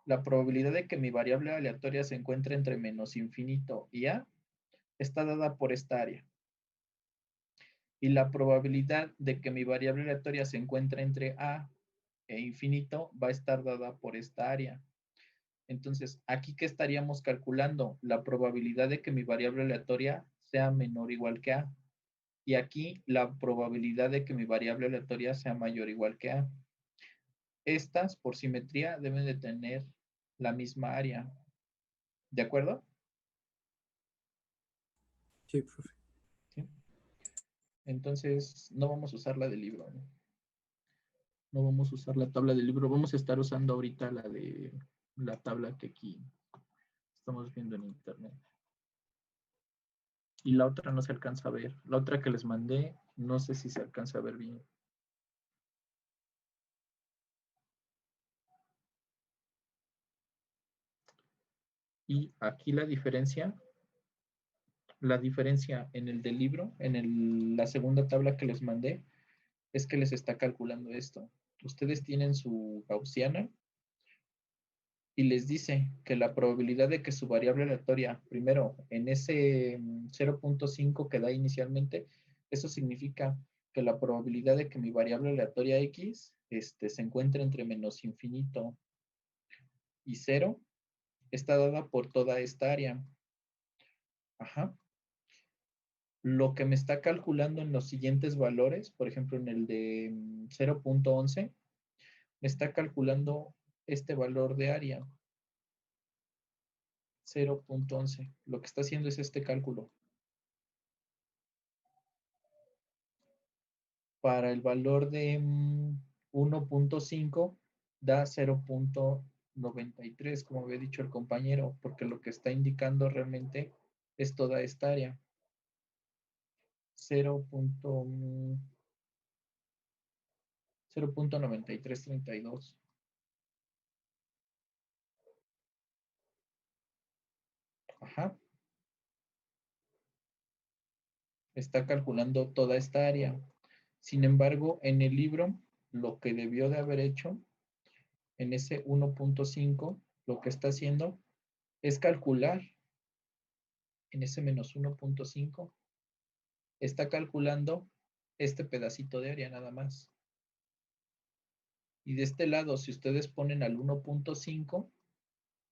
[SPEAKER 1] la probabilidad de que mi variable aleatoria se encuentre entre menos infinito y a está dada por esta área. Y la probabilidad de que mi variable aleatoria se encuentre entre a e infinito va a estar dada por esta área. Entonces, ¿aquí qué estaríamos calculando? La probabilidad de que mi variable aleatoria sea menor o igual que a. Y aquí la probabilidad de que mi variable aleatoria sea mayor o igual que a. Estas, por simetría, deben de tener la misma área. ¿De acuerdo?
[SPEAKER 8] Sí, profe.
[SPEAKER 1] ¿Sí? Entonces, no vamos a usar la del libro, ¿no? No vamos a usar la tabla del libro. Vamos a estar usando ahorita la de la tabla que aquí estamos viendo en internet. Y la otra no se alcanza a ver. La otra que les mandé, no sé si se alcanza a ver bien. Y aquí la diferencia en el del libro, en la segunda tabla que les mandé, es que les está calculando esto. Ustedes tienen su gaussiana y les dice que la probabilidad de que su variable aleatoria, primero, en ese 0.5 que da inicialmente, eso significa que la probabilidad de que mi variable aleatoria x se encuentre entre menos infinito y 0 está dada por toda esta área. Ajá. Lo que me está calculando en los siguientes valores, por ejemplo, en el de 0.11, me está calculando este valor de área. 0.11. Lo que está haciendo es este cálculo. Para el valor de 1.5 da 0.93, como había dicho el compañero, porque lo que está indicando realmente es toda esta área. 0.9332. Ajá. Está calculando toda esta área. Sin embargo, en el libro, lo que debió de haber hecho en ese 1.5, lo que está haciendo es calcular en ese menos 1.5, está calculando este pedacito de área nada más. Y de este lado, si ustedes ponen al 1.5,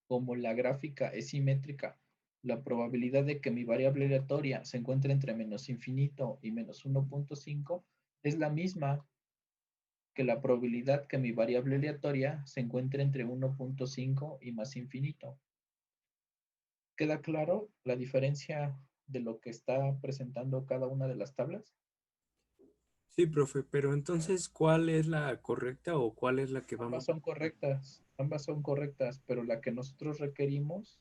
[SPEAKER 1] como la gráfica es simétrica, la probabilidad de que mi variable aleatoria se encuentre entre menos infinito y menos 1.5 es la misma que la probabilidad que mi variable aleatoria se encuentre entre 1.5 y más infinito. ¿Queda claro la diferencia de lo que está presentando cada una de las tablas?
[SPEAKER 8] Sí, profe, pero entonces, ¿cuál es la correcta o cuál es la que
[SPEAKER 1] Ambas
[SPEAKER 8] vamos?
[SPEAKER 1] ambas son correctas, pero la que nosotros requerimos,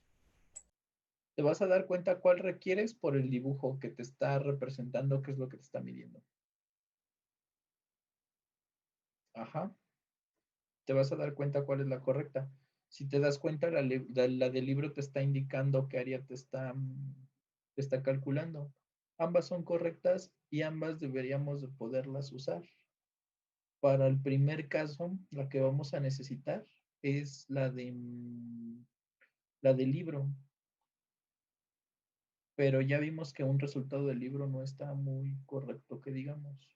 [SPEAKER 1] te vas a dar cuenta cuál requieres por el dibujo que te está representando, qué es lo que te está midiendo. Ajá. Te vas a dar cuenta cuál es la correcta. Si te das cuenta, la del libro te está indicando qué área te está calculando. Ambas son correctas y ambas deberíamos de poderlas usar. Para el primer caso, la que vamos a necesitar es la del libro. Pero ya vimos que un resultado del libro no está muy correcto, que digamos.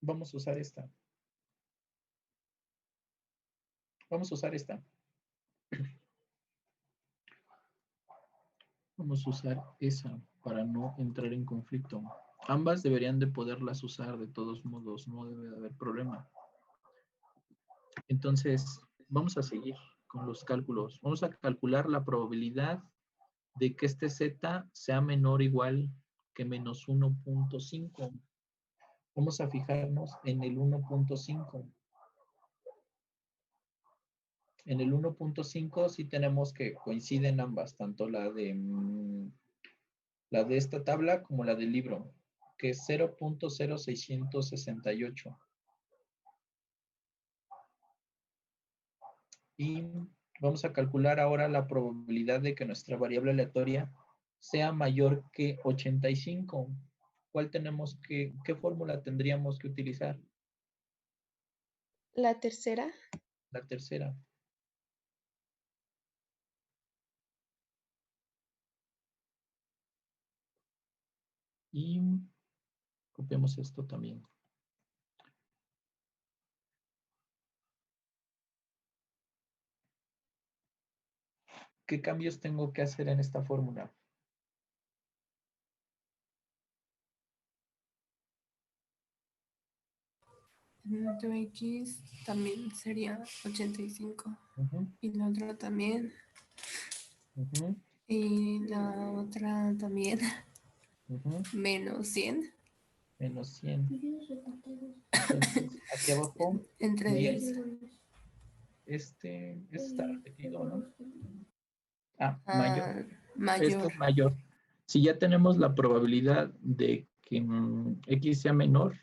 [SPEAKER 1] Vamos a usar esta. Vamos a usar esta. Vamos a usar esa para no entrar en conflicto. Ambas deberían de poderlas usar de todos modos, no debe de haber problema. Entonces, vamos a seguir con los cálculos. Vamos a calcular la probabilidad de que este z sea menor o igual que menos 1.5. Vamos a fijarnos en el 1.5. En el 1.5 sí tenemos que coinciden ambas, tanto la de esta tabla como la del libro, que es 0.0668. Y vamos a calcular ahora la probabilidad de que nuestra variable aleatoria sea mayor que 85. ¿Cuál tenemos qué fórmula tendríamos que utilizar?
[SPEAKER 7] La tercera.
[SPEAKER 1] la tercera. Y copiamos esto también. ¿Qué cambios tengo que hacer en esta fórmula?
[SPEAKER 9] Punto X también sería 85.
[SPEAKER 1] Ujú,
[SPEAKER 9] Y la otra también.
[SPEAKER 1] ujú,
[SPEAKER 9] Y la otra también.
[SPEAKER 1] ujú.
[SPEAKER 9] Menos 100.
[SPEAKER 1] Menos 100. Entonces, aquí abajo,
[SPEAKER 9] Entre 10.
[SPEAKER 1] este está repetido, ¿no? Ah, mayor.
[SPEAKER 9] Ah,
[SPEAKER 1] Esto
[SPEAKER 9] mayor.
[SPEAKER 1] es mayor. Si ya tenemos la probabilidad de que X sea menor,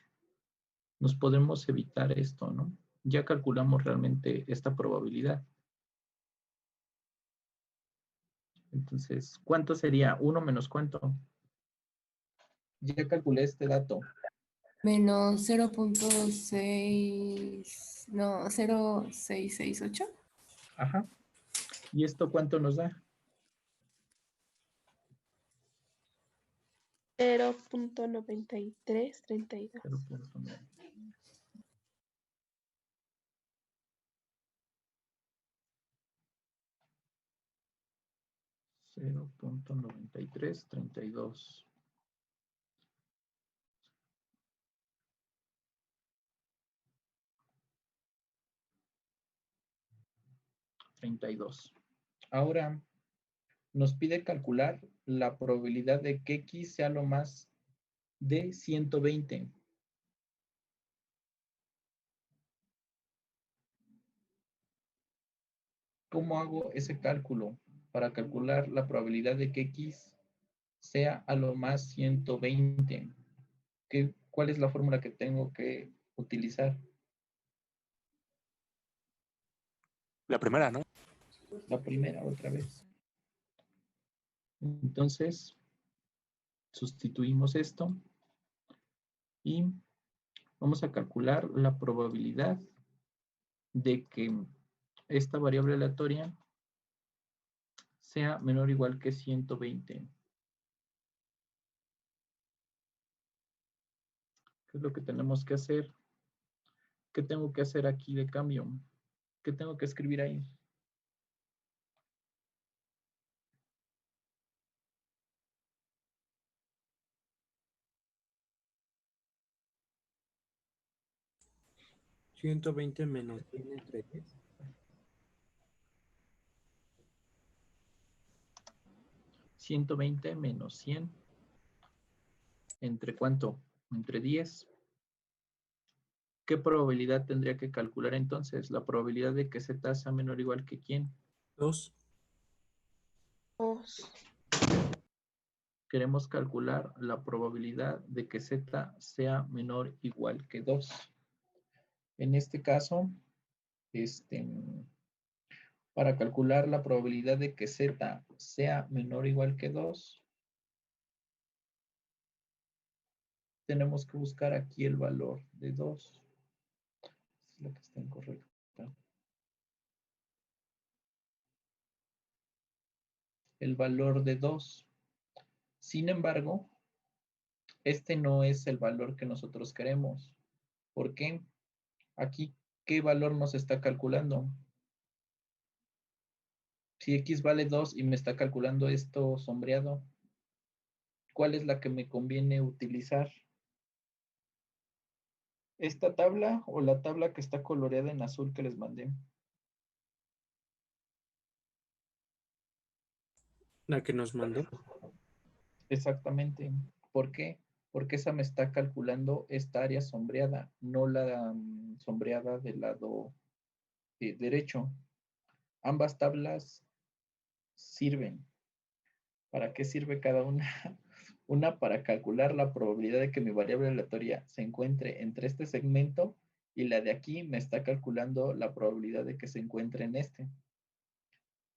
[SPEAKER 1] nos podemos evitar esto, ¿no? Ya calculamos realmente esta probabilidad. Entonces, ¿cuánto sería? ¿1 menos cuánto? Ya calculé este dato.
[SPEAKER 9] Menos 0.6. No, 0.668.
[SPEAKER 1] Ajá. ¿Y esto cuánto nos da?
[SPEAKER 7] 0.9332.
[SPEAKER 1] 0.9. $0.9332. Ahora nos pide calcular la probabilidad de que X sea lo más de 120. ¿Cómo hago ese cálculo para calcular la probabilidad de que X sea a lo más 120? ¿Cuál es la fórmula que tengo que utilizar?
[SPEAKER 5] La primera, ¿no?
[SPEAKER 1] La primera otra vez. Entonces, sustituimos esto y vamos a calcular la probabilidad de que esta variable aleatoria sea menor o igual que 120. ¿Qué es lo que tenemos que hacer? ¿Qué tengo que hacer aquí de cambio? ¿Qué tengo que escribir ahí?
[SPEAKER 8] ¿120 menos 100 entre 10?
[SPEAKER 1] 120 menos 100. ¿Entre cuánto? Entre 10. ¿Qué probabilidad tendría que calcular entonces? La probabilidad de que z sea menor o igual que ¿quién?
[SPEAKER 8] 2.
[SPEAKER 1] Queremos calcular la probabilidad de que z sea menor o igual que 2. En este caso, para calcular la probabilidad de que z sea menor o igual que 2, tenemos que buscar aquí el valor de 2. Es la que está incorrecta. El valor de 2. Sin embargo, este no es el valor que nosotros queremos. ¿Por qué? Aquí, ¿qué valor nos está calculando? Si X vale 2 y me está calculando esto sombreado, ¿cuál es la que me conviene utilizar? ¿Esta tabla o la tabla que está coloreada en azul que les mandé?
[SPEAKER 8] La que nos mandó.
[SPEAKER 1] Exactamente. ¿Por qué? Porque esa me está calculando esta área sombreada, no la sombreada del lado derecho. Ambas tablas sirven. ¿Para qué sirve cada una? Una para calcular la probabilidad de que mi variable aleatoria se encuentre entre este segmento y la de aquí me está calculando la probabilidad de que se encuentre en este.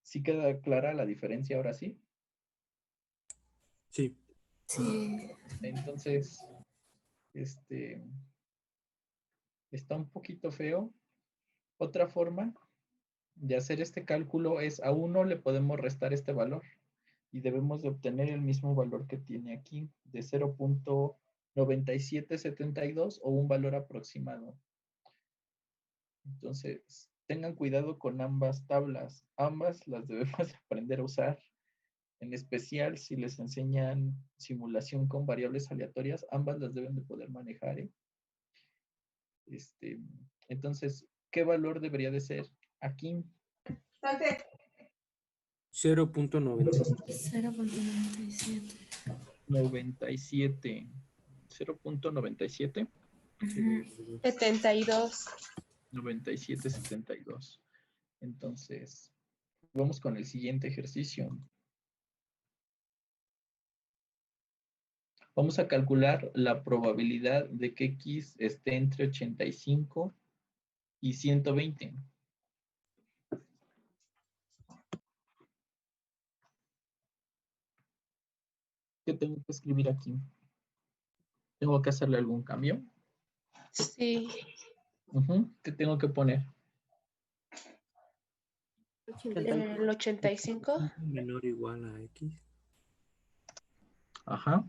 [SPEAKER 1] ¿Sí queda clara la diferencia ahora sí?
[SPEAKER 8] Sí.
[SPEAKER 9] Sí.
[SPEAKER 1] Entonces, está un poquito feo. Otra forma de hacer este cálculo es a 1 le podemos restar este valor y debemos de obtener el mismo valor que tiene aquí de 0.9772 o un valor aproximado. Entonces, tengan cuidado con ambas tablas. Ambas las debemos aprender a usar. En especial, si les enseñan simulación con variables aleatorias, ambas las deben de poder manejar, ¿eh? Entonces, ¿qué valor debería de ser aquí?
[SPEAKER 8] 0.97.
[SPEAKER 9] 0.97.
[SPEAKER 1] 97. 0.97.
[SPEAKER 7] 72.
[SPEAKER 1] 97.72. Entonces, vamos con el siguiente ejercicio. Vamos a calcular la probabilidad de que X esté entre 85 y 120. ¿Qué tengo que escribir aquí? ¿Tengo que hacerle algún cambio?
[SPEAKER 7] Sí.
[SPEAKER 1] ¿Qué tengo que poner?
[SPEAKER 7] El 85.
[SPEAKER 8] Menor o igual a X.
[SPEAKER 1] Ajá.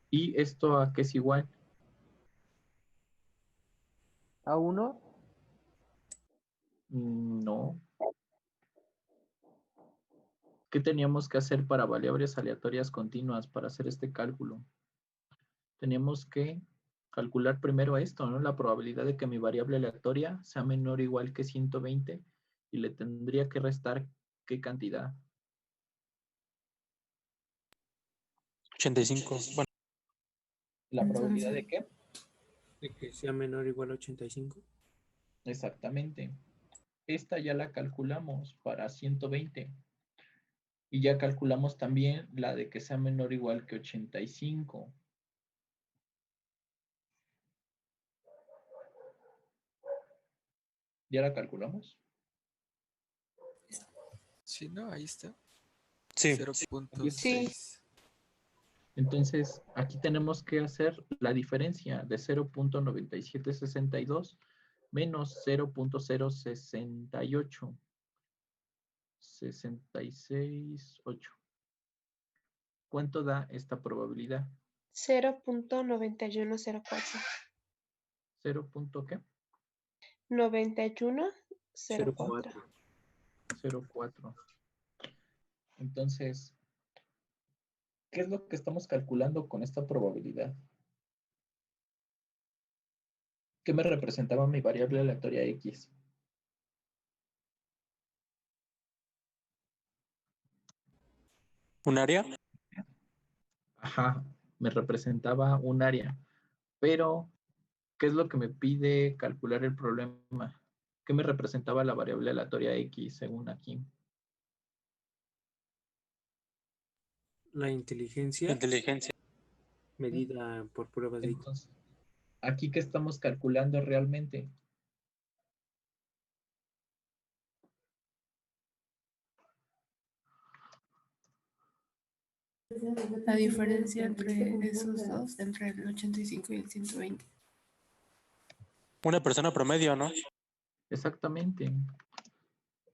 [SPEAKER 1] ¿Y esto a qué es igual?
[SPEAKER 6] ¿A 1?
[SPEAKER 1] No. ¿Qué teníamos que hacer para variables aleatorias continuas para hacer este cálculo? Teníamos que calcular primero esto, ¿no? La probabilidad de que mi variable aleatoria sea menor o igual que 120 y le tendría que restar ¿qué cantidad?
[SPEAKER 5] 85. Bueno,
[SPEAKER 1] ¿La probabilidad de qué?
[SPEAKER 8] De que sea menor o igual a 85.
[SPEAKER 1] Exactamente. Esta ya la calculamos para 120. Y ya calculamos también la de que sea menor o igual que 85. ¿Ya la calculamos?
[SPEAKER 10] Sí, no, ahí está.
[SPEAKER 5] sí.
[SPEAKER 10] 0.6.
[SPEAKER 1] Entonces, aquí tenemos que hacer la diferencia de 0.9762 menos 0.068. 66.8. ¿Cuánto da esta probabilidad?
[SPEAKER 7] 0.9104.
[SPEAKER 1] ¿0. qué?
[SPEAKER 7] 9104.
[SPEAKER 1] 0.4. Entonces, ¿qué es lo que estamos calculando con esta probabilidad? ¿Qué me representaba mi variable aleatoria X?
[SPEAKER 5] ¿Un área?
[SPEAKER 1] Ajá, me representaba un área. Pero, ¿qué es lo que me pide calcular el problema? ¿Qué me representaba la variable aleatoria X según aquí?
[SPEAKER 8] La inteligencia
[SPEAKER 5] Inteligencia.
[SPEAKER 8] medida por pruebas de IQ.
[SPEAKER 1] Entonces, ¿aquí qué estamos calculando realmente?
[SPEAKER 9] La diferencia entre esos dos, entre el 85 y el 120.
[SPEAKER 5] Una persona promedio, ¿no?
[SPEAKER 1] Exactamente.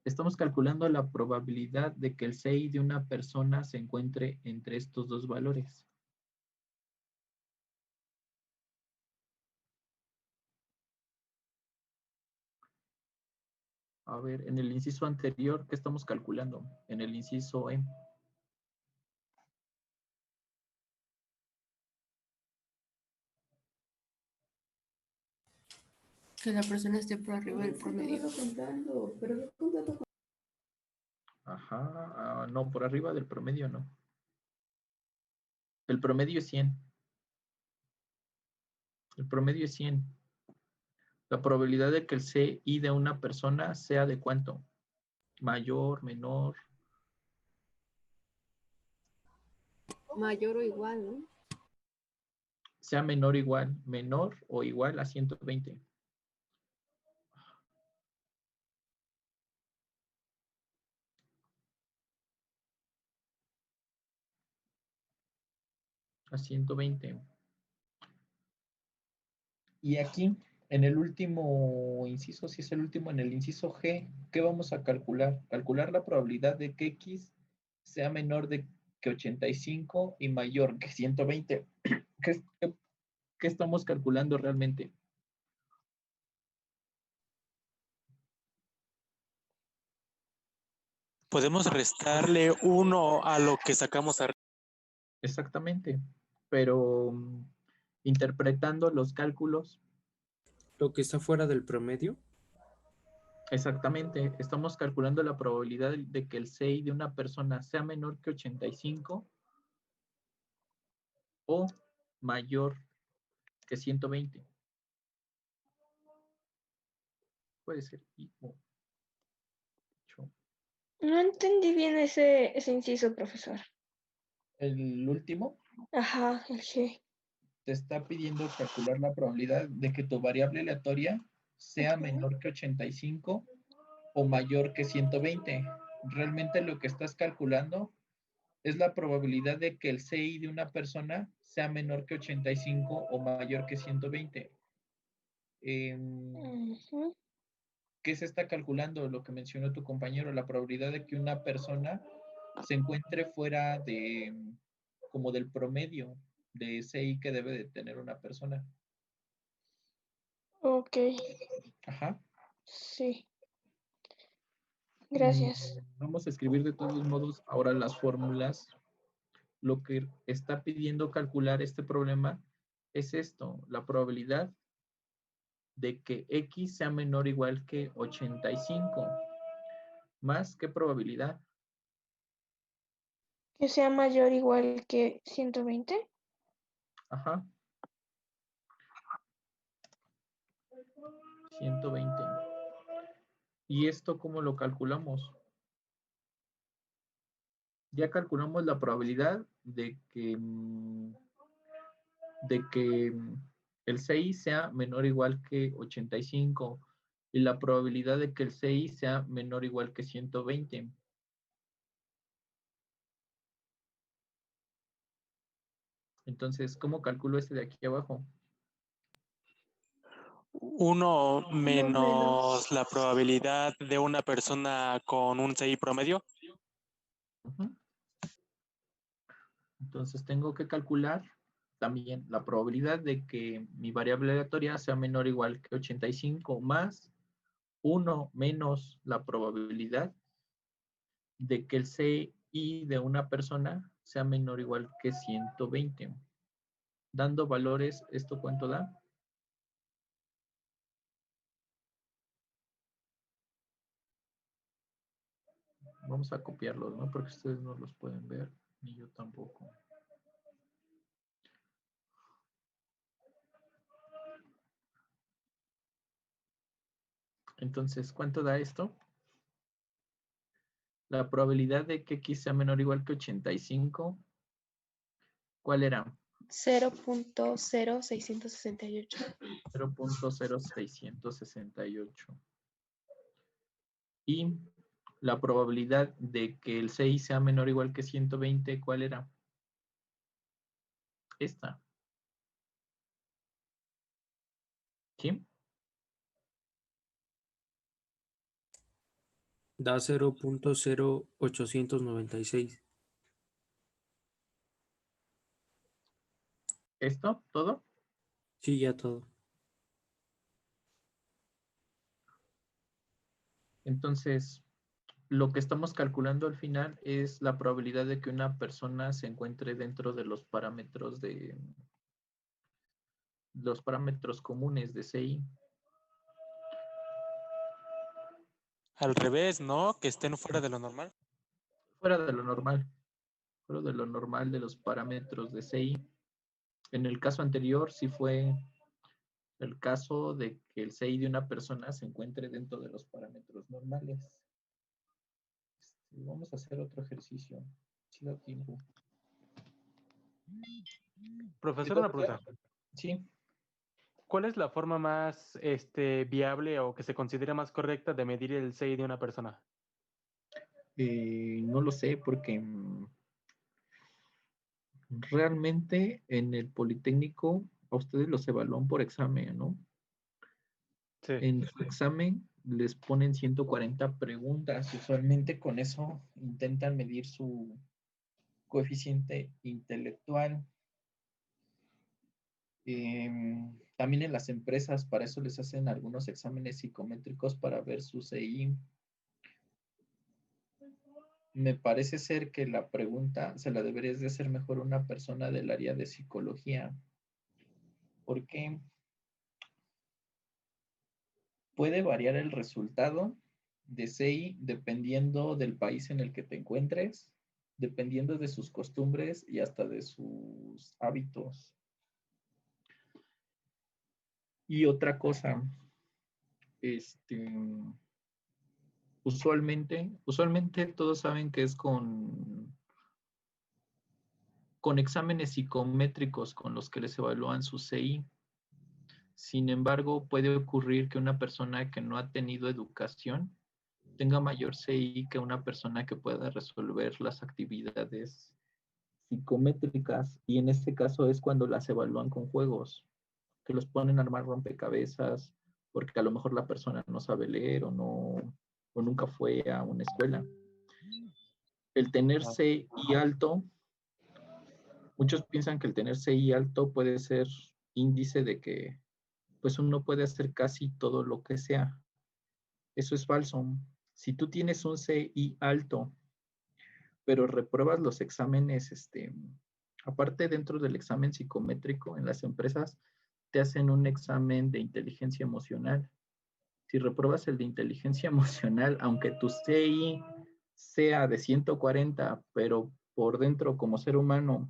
[SPEAKER 1] Estamos calculando la probabilidad de que el CI de una persona se encuentre entre estos dos valores. A ver, en el inciso anterior, ¿qué estamos calculando? En el inciso E.
[SPEAKER 9] Que la persona esté por arriba del promedio.
[SPEAKER 1] Ajá, no, por arriba del promedio no. El promedio es 100. El promedio es 100. La probabilidad de que el CI de una persona sea de ¿cuánto? Mayor, menor.
[SPEAKER 9] Mayor o igual, ¿no?
[SPEAKER 1] Sea menor o igual a 120. A 120. Y aquí En el último inciso, si es el último, en el inciso G, ¿qué vamos a calcular? Calcular la probabilidad de que X sea menor que 85 y mayor que 120. ¿Qué estamos calculando realmente?
[SPEAKER 5] Podemos restarle 1 a lo que sacamos arriba.
[SPEAKER 1] Exactamente, pero interpretando los cálculos.
[SPEAKER 8] Lo que está fuera del promedio.
[SPEAKER 1] Exactamente, estamos calculando la probabilidad de que el CI de una persona sea menor que 85 o mayor que 120. Puede ser hijo.
[SPEAKER 11] No entendí bien ese inciso, profesor.
[SPEAKER 1] El último
[SPEAKER 11] Ajá, el G.
[SPEAKER 1] te está pidiendo calcular la probabilidad de que tu variable aleatoria sea menor que 85 o mayor que 120. Realmente lo que estás calculando es la probabilidad de que el CI de una persona sea menor que 85 o mayor que 120. ¿Qué se está calculando? Lo que mencionó tu compañero, la probabilidad de que una persona se encuentre fuera como del promedio de CI que debe de tener una persona.
[SPEAKER 11] Ok.
[SPEAKER 1] Ajá.
[SPEAKER 11] Sí. Gracias.
[SPEAKER 1] Vamos a escribir de todos modos ahora las fórmulas. Lo que está pidiendo calcular este problema es esto, la probabilidad de que X sea menor o igual que 85. ¿Más qué probabilidad?
[SPEAKER 11] Que sea mayor o igual que 120.
[SPEAKER 1] Ajá. 120. ¿Y esto cómo lo calculamos? Ya calculamos la probabilidad de que el CI sea menor o igual que 85 y la probabilidad de que el CI sea menor o igual que 120. Entonces, ¿cómo calculo este de aquí abajo?
[SPEAKER 5] 1 menos la probabilidad de una persona con un CI promedio.
[SPEAKER 1] Entonces tengo que calcular también la probabilidad de que mi variable aleatoria sea menor o igual que 85 más 1 menos la probabilidad de que el CI de una persona sea menor o igual que 120. Dando valores, ¿esto cuánto da? Vamos a copiarlos, ¿no? Porque ustedes no los pueden ver, ni yo tampoco. Entonces, ¿cuánto da esto? La probabilidad de que X sea menor o igual que 85, ¿cuál era?
[SPEAKER 7] 0.0668.
[SPEAKER 1] 0.0668. Y la probabilidad de que el 6 sea menor o igual que 120, ¿cuál era? Esta. ¿Sí?
[SPEAKER 8] Da 0.0896.
[SPEAKER 1] ¿Esto? ¿Todo?
[SPEAKER 8] Sí, ya todo.
[SPEAKER 1] Entonces, lo que estamos calculando al final es la probabilidad de que una persona se encuentre dentro de los parámetros comunes de CI.
[SPEAKER 5] Al revés, ¿no? Que estén fuera de lo normal.
[SPEAKER 1] Fuera de lo normal. Fuera de lo normal de los parámetros de CI. En el caso anterior sí fue el caso de que el CI de una persona se encuentre dentro de los parámetros normales. Vamos a hacer otro ejercicio. Si da tiempo.
[SPEAKER 2] Profesor, una pregunta.
[SPEAKER 1] Sí.
[SPEAKER 2] ¿Cuál es la forma más viable o que se considera más correcta de medir el CI de una persona?
[SPEAKER 1] No lo sé porque realmente en el Politécnico a ustedes los evalúan por examen, ¿no?
[SPEAKER 2] Sí.
[SPEAKER 1] En su examen les ponen 140 preguntas. Usualmente con eso intentan medir su coeficiente intelectual. También en las empresas, para eso les hacen algunos exámenes psicométricos para ver su CI. Me parece ser que la pregunta se la deberías de hacer mejor una persona del área de psicología, porque puede variar el resultado de CI dependiendo del país en el que te encuentres, dependiendo de sus costumbres y hasta de sus hábitos. Y otra cosa, usualmente todos saben que es con exámenes psicométricos con los que les evalúan su CI. Sin embargo, puede ocurrir que una persona que no ha tenido educación tenga mayor CI que una persona que pueda resolver las actividades psicométricas, y en este caso es cuando las evalúan con juegos, que los ponen a armar rompecabezas, porque a lo mejor la persona no sabe leer o nunca fue a una escuela. El tener CI alto, muchos piensan que el tener CI alto puede ser índice de que pues uno puede hacer casi todo lo que sea. Eso es falso. Si tú tienes un CI alto, pero repruebas los exámenes, aparte dentro del examen psicométrico en las empresas, te hacen un examen de inteligencia emocional. Si repruebas el de inteligencia emocional, aunque tu CI sea de 140, pero por dentro como ser humano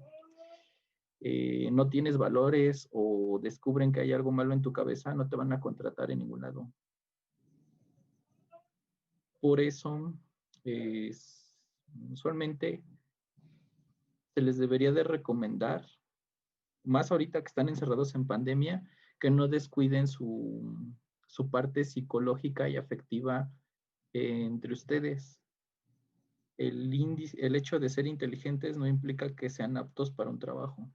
[SPEAKER 1] no tienes valores o descubren que hay algo malo en tu cabeza, no te van a contratar en ningún lado. Por eso, usualmente se les debería de recomendar, más ahorita que están encerrados en pandemia, que no descuiden su parte psicológica y afectiva entre ustedes. El hecho de ser inteligentes no implica que sean aptos para un trabajo.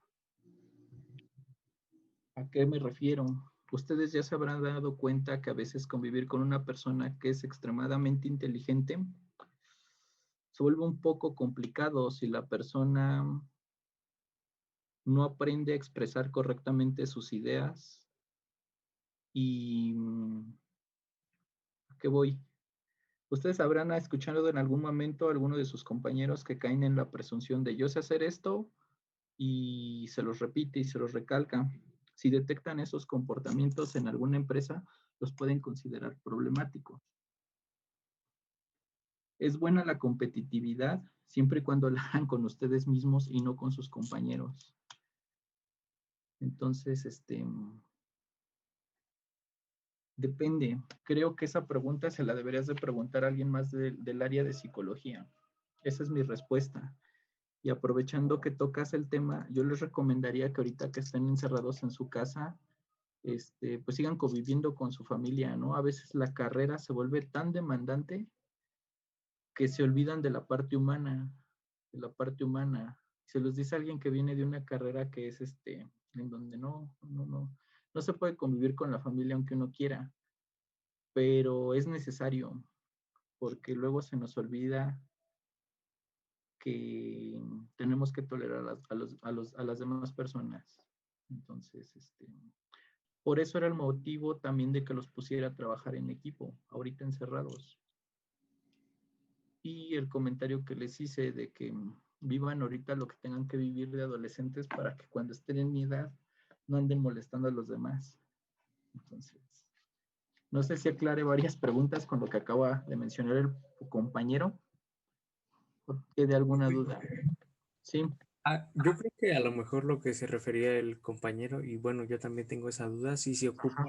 [SPEAKER 1] ¿A qué me refiero? Ustedes ya se habrán dado cuenta que a veces convivir con una persona que es extremadamente inteligente se vuelve un poco complicado si la persona no aprende a expresar correctamente sus ideas. ¿Y a qué voy? Ustedes habrán escuchado en algún momento a alguno de sus compañeros que caen en la presunción de yo sé hacer esto y se los repite y se los recalca. Si detectan esos comportamientos en alguna empresa, los pueden considerar problemáticos. Es buena la competitividad siempre y cuando la hagan con ustedes mismos y no con sus compañeros. Entonces, depende. Creo que esa pregunta se la deberías de preguntar a alguien más del área de psicología. Esa es mi respuesta. Y aprovechando que tocas el tema, yo les recomendaría que ahorita que estén encerrados en su casa, pues sigan conviviendo con su familia, ¿no? A veces la carrera se vuelve tan demandante que se olvidan de la parte humana, Se los dice alguien que viene de una carrera que es en donde no se puede convivir con la familia aunque uno quiera, pero es necesario, porque luego se nos olvida que tenemos que tolerar a las demás personas. Entonces, por eso era el motivo también de que los pusiera a trabajar en equipo, ahorita encerrados. Y el comentario que les hice de que vivan ahorita lo que tengan que vivir de adolescentes para que cuando estén en mi edad no anden molestando a los demás. Entonces, no sé si aclare varias preguntas con lo que acaba de mencionar el compañero. ¿O quede alguna duda? Sí.
[SPEAKER 8] Yo creo que a lo mejor lo que se refería el compañero, y bueno, yo también tengo esa duda, si se ocupa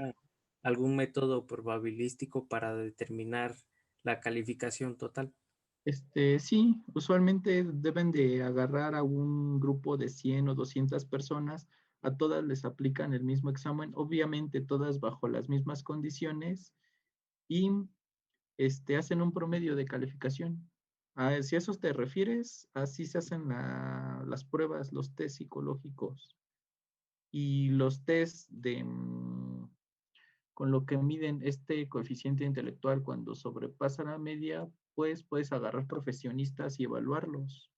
[SPEAKER 8] algún método probabilístico para determinar la calificación total.
[SPEAKER 1] Sí, usualmente deben de agarrar a un grupo de 100 o 200 personas, a todas les aplican el mismo examen, obviamente todas bajo las mismas condiciones, y hacen un promedio de calificación. Si a eso te refieres, así se hacen las pruebas, los test psicológicos y los test con lo que miden este coeficiente intelectual. Cuando sobrepasa la media, pues puedes agarrar profesionistas y evaluarlos.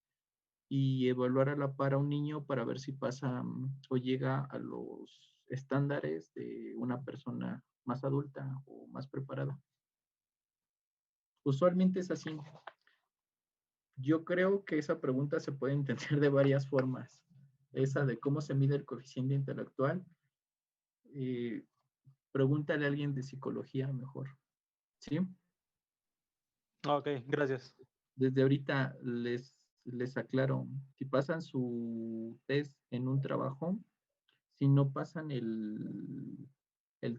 [SPEAKER 1] Y evaluar a la par a un niño para ver si pasa o llega a los estándares de una persona más adulta o más preparada. Usualmente es así. Yo creo que esa pregunta se puede entender de varias formas. Esa de cómo se mide el coeficiente intelectual. Pregúntale a alguien de psicología mejor. ¿Sí?
[SPEAKER 2] Ok, gracias.
[SPEAKER 1] Desde ahorita les aclaro, si pasan su test en un trabajo, si no pasan el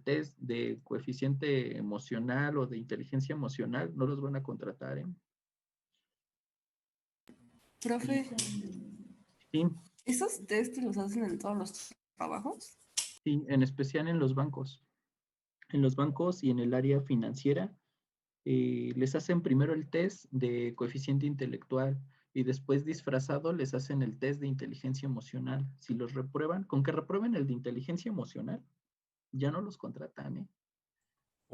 [SPEAKER 1] test de coeficiente emocional o de inteligencia emocional, no los van a contratar, ¿eh?
[SPEAKER 9] Profe,
[SPEAKER 1] Sí,
[SPEAKER 9] ¿esos test los hacen en todos los trabajos?
[SPEAKER 1] sí, en especial en los bancos. En los bancos y en el área financiera, les hacen primero el test de coeficiente intelectual y después disfrazado les hacen el test de inteligencia emocional. Si los reprueban, con que reprueben el de inteligencia emocional, ya no los contratan, ¿eh?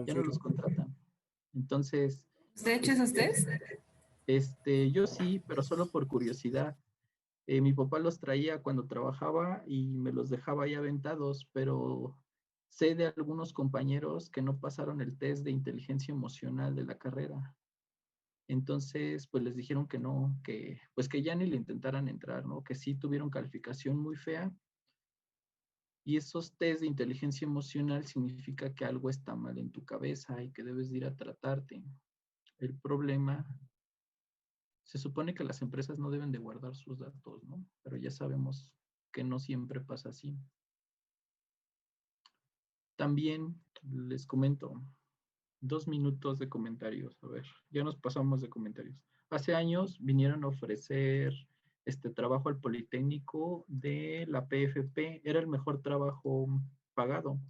[SPEAKER 1] Ya no los contratan. Entonces,
[SPEAKER 9] ¿Usted ha hecho esos test?
[SPEAKER 1] yo sí, pero solo por curiosidad. Mi papá los traía cuando trabajaba y me los dejaba ahí aventados, pero sé de algunos compañeros que no pasaron el test de inteligencia emocional de la carrera. Entonces, pues les dijeron que no, que pues que ya ni le intentaran entrar, ¿no? Que sí tuvieron calificación muy fea. Y esos test de inteligencia emocional significa que algo está mal en tu cabeza y que debes de ir a tratarte. El problema, se supone que las empresas no deben de guardar sus datos, ¿no? Pero ya sabemos que no siempre pasa así. También les comento, 2 minutos de comentarios. A ver, ya nos pasamos de comentarios. Hace años vinieron a ofrecer este trabajo al Politécnico de la PFP. Era el mejor trabajo pagado,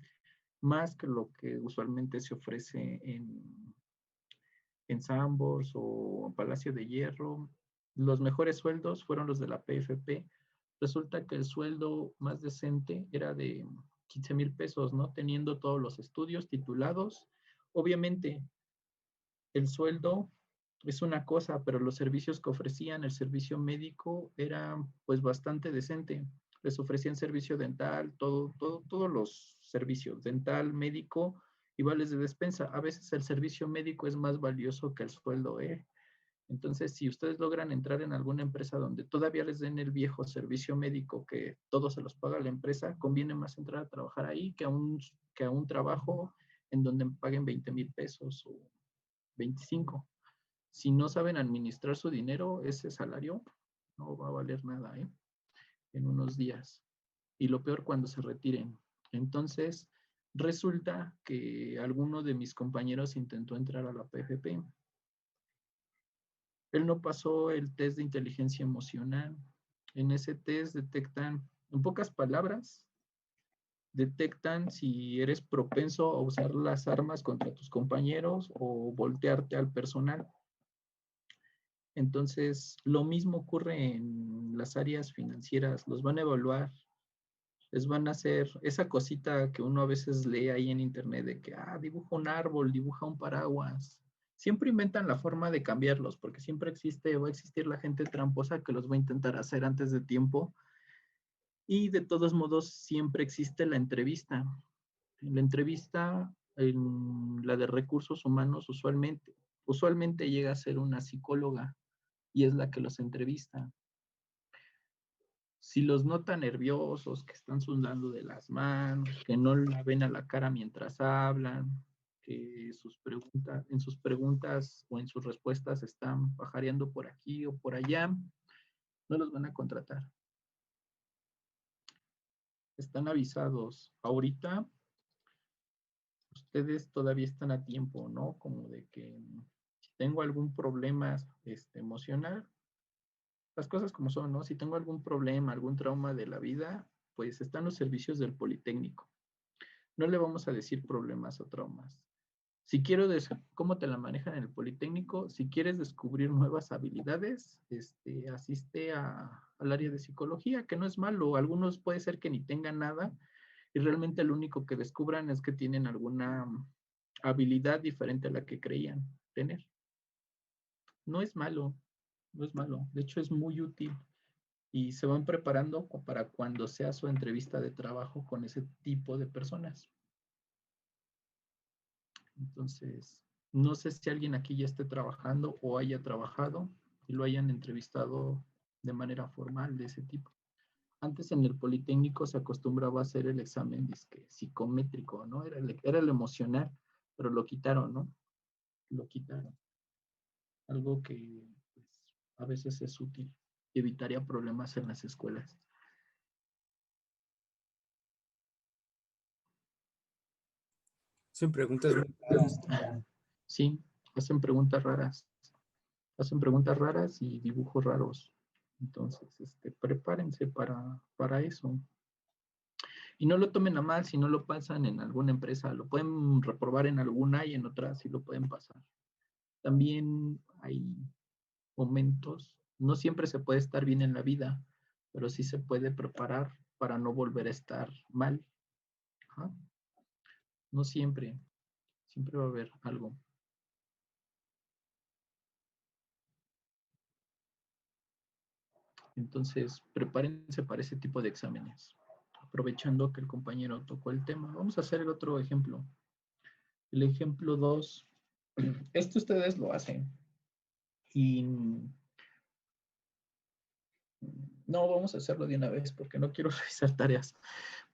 [SPEAKER 1] más que lo que usualmente se ofrece en Sambors o en Palacio de Hierro. Los mejores sueldos fueron los de la PFP. Resulta que el sueldo más decente era de 15,000 pesos, ¿no? Teniendo todos los estudios titulados. Obviamente, el sueldo es una cosa, pero los servicios que ofrecían, el servicio médico era pues bastante decente. Les ofrecían servicio dental, todos los servicios, dental, médico y vales de despensa. A veces el servicio médico es más valioso que el sueldo, ¿eh? Entonces, si ustedes logran entrar en alguna empresa donde todavía les den el viejo servicio médico que todo se los paga la empresa, conviene más entrar a trabajar ahí que a un trabajo en donde paguen 20,000 pesos o 25. Si no saben administrar su dinero, ese salario no va a valer nada, ¿eh? En unos días. Y lo peor cuando se retiren. Entonces, resulta que alguno de mis compañeros intentó entrar a la PFP. Él no pasó el test de inteligencia emocional. En ese test detectan, en pocas palabras, detectan si eres propenso a usar las armas contra tus compañeros o voltearte al personal. Entonces, lo mismo ocurre en las áreas financieras. Los van a evaluar, les van a hacer esa cosita que uno a veces lee ahí en internet de que, dibuja un árbol, dibuja un paraguas. Siempre inventan la forma de cambiarlos, porque siempre va a existir la gente tramposa que los va a intentar hacer antes de tiempo. Y de todos modos, siempre existe la entrevista. En la entrevista, en la de recursos humanos, usualmente llega a ser una psicóloga y es la que los entrevista. Si los nota nerviosos, que están sudando de las manos, que no la ven a la cara mientras hablan, que en sus preguntas o en sus respuestas están pajareando por aquí o por allá, no los van a contratar. Están avisados. Ahorita ustedes todavía están a tiempo, ¿no? Como de que si tengo algún problema emocional, las cosas como son, ¿no? Si tengo algún problema, algún trauma de la vida, pues están los servicios del Politécnico. No le vamos a decir problemas o traumas. Si quiero, ¿cómo te la manejan en el Politécnico? Si quieres descubrir nuevas habilidades, asiste al área de psicología, que no es malo. Algunos puede ser que ni tengan nada Y realmente lo único que descubran es que tienen alguna habilidad diferente a la que creían tener. No es malo, no es malo. De hecho, es muy útil. Y se van preparando para cuando sea su entrevista de trabajo con ese tipo de personas. Entonces, no sé si alguien aquí ya esté trabajando o haya trabajado y lo hayan entrevistado de manera formal de ese tipo. Antes en el Politécnico se acostumbraba a hacer el examen psicométrico, ¿no? Era el emocional, pero lo quitaron, ¿no? Lo quitaron. Algo que pues, a veces es útil y evitaría problemas en las escuelas.
[SPEAKER 8] Son preguntas muy raras.
[SPEAKER 1] Sí, hacen preguntas raras. Hacen preguntas raras y dibujos raros. Entonces, prepárense para eso. Y no lo tomen a mal si no lo pasan en alguna empresa. Lo pueden reprobar en alguna y en otra sí lo pueden pasar. También hay momentos, no siempre se puede estar bien en la vida, pero sí se puede preparar para no volver a estar mal. Ajá. No siempre, siempre va a haber algo. Entonces, prepárense para ese tipo de exámenes. Aprovechando que el compañero tocó el tema, vamos a hacer el otro ejemplo. El ejemplo 2. Esto ustedes lo hacen. Y no, vamos a hacerlo de una vez porque no quiero revisar tareas.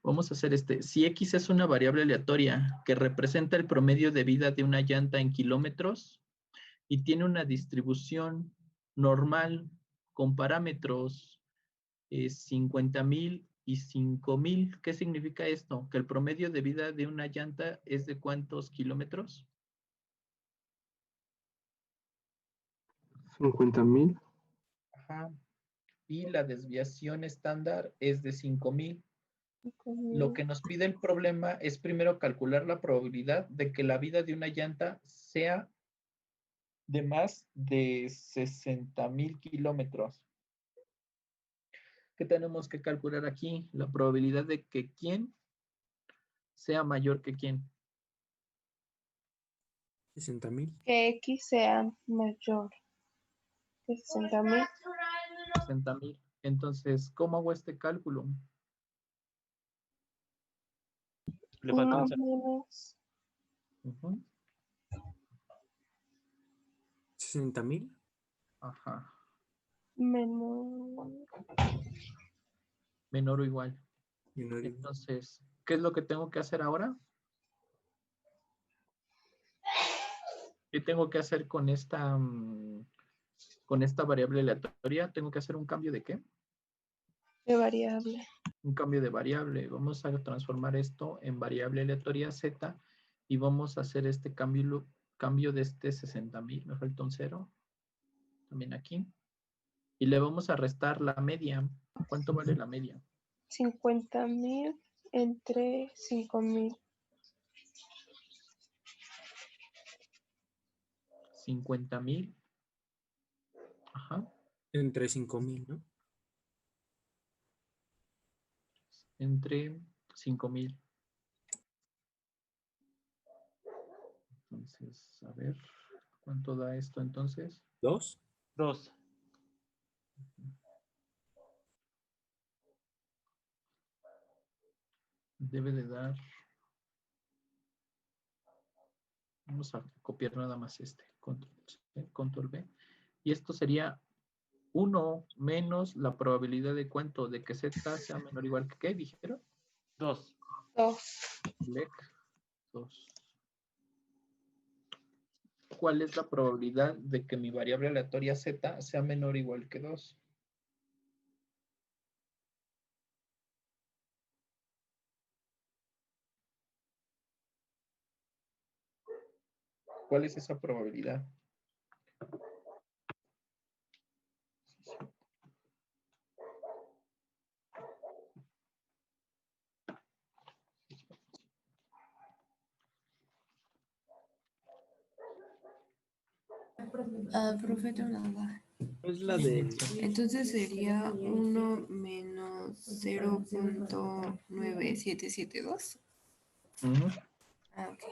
[SPEAKER 1] Vamos a hacer Si X es una variable aleatoria que representa el promedio de vida de una llanta en kilómetros y tiene una distribución normal con parámetros 50,000 y 5,000. ¿Qué significa esto? Que el promedio de vida de una llanta es de ¿cuántos kilómetros?
[SPEAKER 12] 50,000.
[SPEAKER 1] Ajá. Y la desviación estándar es de 5,000. Lo que nos pide el problema es primero calcular la probabilidad de que la vida de una llanta sea de más de 60,000 kilómetros. ¿Qué tenemos que calcular aquí? La probabilidad de que quién sea mayor que quién.
[SPEAKER 8] 60,000.
[SPEAKER 7] Que X sea mayor que 60,000.
[SPEAKER 1] 60,000. Entonces, ¿cómo hago este cálculo?
[SPEAKER 2] Le falta un
[SPEAKER 7] 1
[SPEAKER 2] cero.
[SPEAKER 7] menos
[SPEAKER 8] 60,000.
[SPEAKER 1] Ajá.
[SPEAKER 7] menos
[SPEAKER 1] Menor o igual.
[SPEAKER 8] Menor igual.
[SPEAKER 1] Entonces, ¿qué es lo que tengo que hacer ahora? ¿Qué tengo que hacer con esta variable aleatoria? ¿Tengo que hacer un cambio de qué?
[SPEAKER 7] de variable.
[SPEAKER 1] Un cambio de variable. Vamos a transformar esto en variable aleatoria z y vamos a hacer este cambio de 60,000. Me falta un 0. También aquí. Y le vamos a restar la media. ¿Cuánto vale la media?
[SPEAKER 7] 50,000 entre 5,000.
[SPEAKER 1] 50,000. Ajá.
[SPEAKER 8] Entre 5,000, ¿no?
[SPEAKER 1] Entre 5,000. Entonces, a ver, ¿cuánto da esto entonces?
[SPEAKER 8] 2.
[SPEAKER 2] 2.
[SPEAKER 1] Debe de dar. Vamos a copiar nada más Control-C, Control-V. Y esto sería 1 menos la probabilidad de cuánto, de que Z sea menor o igual que ¿qué dijeron?
[SPEAKER 2] 2.
[SPEAKER 7] 2.
[SPEAKER 1] Lec 2. ¿Cuál es la probabilidad de que mi variable aleatoria Z sea menor o igual que 2? ¿Cuál es esa probabilidad?
[SPEAKER 9] Profe, nada.
[SPEAKER 8] Es la del...
[SPEAKER 9] Entonces sería 1 menos menos 0.9772.
[SPEAKER 1] Ujú.
[SPEAKER 9] Ah, ok.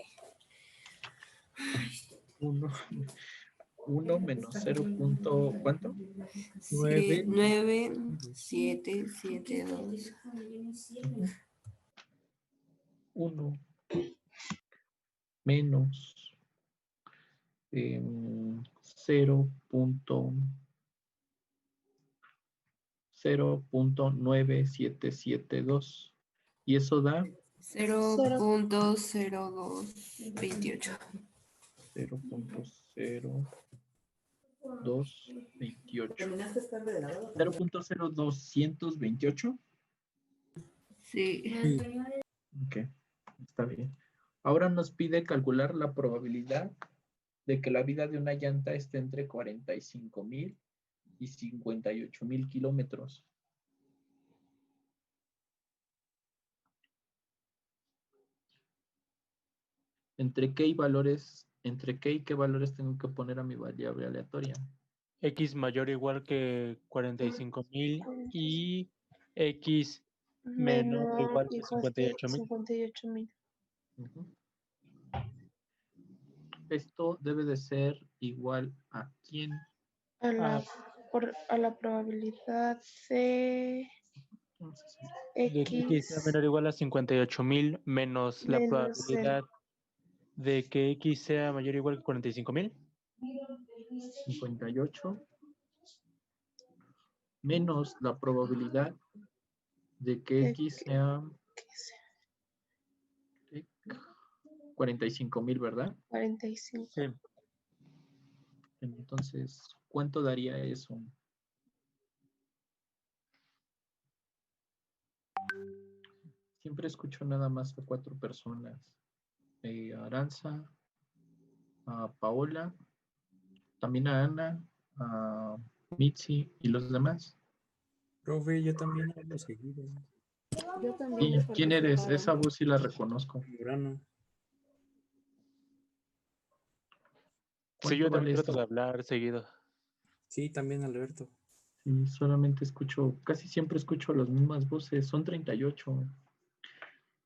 [SPEAKER 1] 1 menos 0 punto, ¿cuánto?
[SPEAKER 9] 9772.
[SPEAKER 1] 1 menos 0.9772. Y eso da
[SPEAKER 9] 0.0228.
[SPEAKER 1] 0.0228. 0.0228.
[SPEAKER 9] Sí.
[SPEAKER 1] Ok, está bien. Ahora nos pide calcular la probabilidad de que la vida de una llanta esté entre 45,000 y 58,000 kilómetros. ¿Entre qué y qué valores tengo que poner a mi variable aleatoria?
[SPEAKER 2] X mayor o igual que 45,000 y X menor o igual que 58,000.
[SPEAKER 7] 58,000.
[SPEAKER 1] Ujú. Esto debe de ser igual a ¿quién?
[SPEAKER 7] A la probabilidad de
[SPEAKER 2] De que X sea
[SPEAKER 7] X
[SPEAKER 2] menor o igual a 58,000 menos la
[SPEAKER 7] menos
[SPEAKER 2] probabilidad de que X sea mayor o igual que 45,000.
[SPEAKER 1] 58 menos la probabilidad de que X sea 45,000, ¿verdad?
[SPEAKER 7] 45.
[SPEAKER 2] Sí.
[SPEAKER 1] Entonces, ¿cuánto daría eso? Siempre escucho nada más a 4 personas. Aranza, a Paola, también a Ana, a Mitzi y los demás.
[SPEAKER 8] Profe, yo también hablo seguido.
[SPEAKER 4] Yo
[SPEAKER 1] ¿Y
[SPEAKER 4] también he
[SPEAKER 1] quién eres?
[SPEAKER 4] participado.
[SPEAKER 1] Esa voz sí la reconozco.
[SPEAKER 8] Zamorano.
[SPEAKER 2] Sí, yo
[SPEAKER 1] ¿Cuánto vale
[SPEAKER 2] también trato
[SPEAKER 1] eso?
[SPEAKER 2] de hablar seguido.
[SPEAKER 8] Sí, también Alberto.
[SPEAKER 1] Sí, solamente escucho, casi siempre escucho las mismas voces, son 38.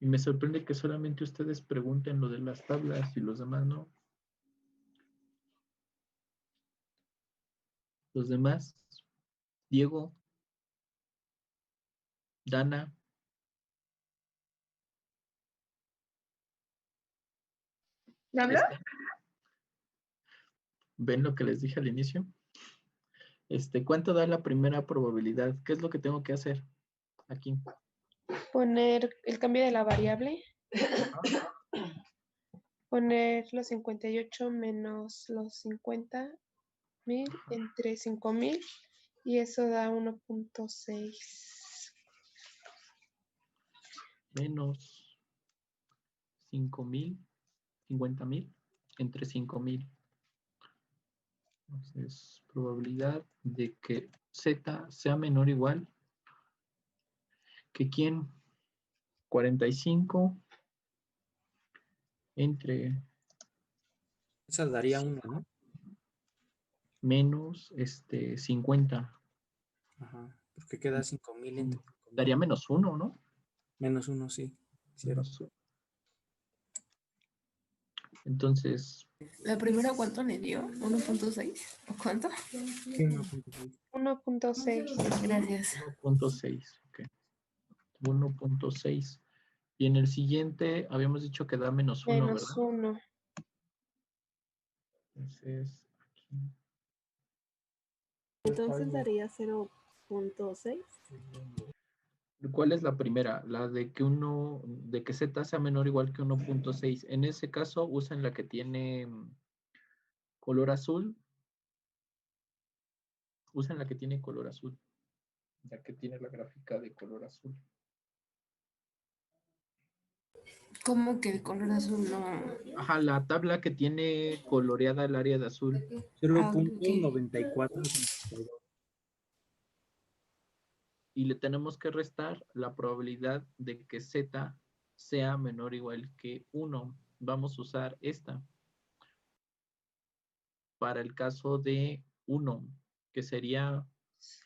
[SPEAKER 1] Y me sorprende que solamente ustedes pregunten lo de las tablas y los demás no. Los demás, Diego, Dana,
[SPEAKER 11] ¿Me habló?
[SPEAKER 1] ¿ven lo que les dije al inicio? ¿Cuánto da la primera probabilidad? ¿Qué es lo que tengo que hacer aquí?
[SPEAKER 7] Poner el cambio de la variable. Poner los 58 menos los 50,000 entre 5,000 y eso da 1.6.
[SPEAKER 1] Menos 5,000, 50,000 entre 5,000. Entonces, probabilidad de que Z sea menor o igual que ¿quién? 45 entre
[SPEAKER 8] Esa daría 1, ¿no?
[SPEAKER 1] menos 50.
[SPEAKER 8] Ajá, porque queda 5,000 entre 5,000.
[SPEAKER 1] Daría menos 1, ¿no?
[SPEAKER 8] Menos 1, sí. Cierto.
[SPEAKER 1] Menos 1. Entonces,
[SPEAKER 9] ¿La primera cuánto le dio? ¿1.6? ¿O cuánto?
[SPEAKER 8] Sí, 1.6.
[SPEAKER 7] 1.6.
[SPEAKER 9] Gracias.
[SPEAKER 1] 1.6. Ok. 1.6. Y en el siguiente habíamos dicho que da menos 1,
[SPEAKER 7] Menos
[SPEAKER 1] ¿verdad?
[SPEAKER 7] 1.
[SPEAKER 1] Entonces, aquí.
[SPEAKER 4] Entonces daría 0.6.
[SPEAKER 1] ¿Cuál es la primera? La de que Z sea menor o igual que 1.6. En ese caso, usen la que tiene color azul. Usen la que tiene color azul. La que tiene la gráfica de color azul.
[SPEAKER 9] ¿Cómo que el color azul no?
[SPEAKER 1] Ajá, la tabla que tiene coloreada el área de azul.
[SPEAKER 8] 0.9452.
[SPEAKER 1] Y le tenemos que restar la probabilidad de que Z sea menor o igual que 1. Vamos a usar esta. Para el caso de 1, que sería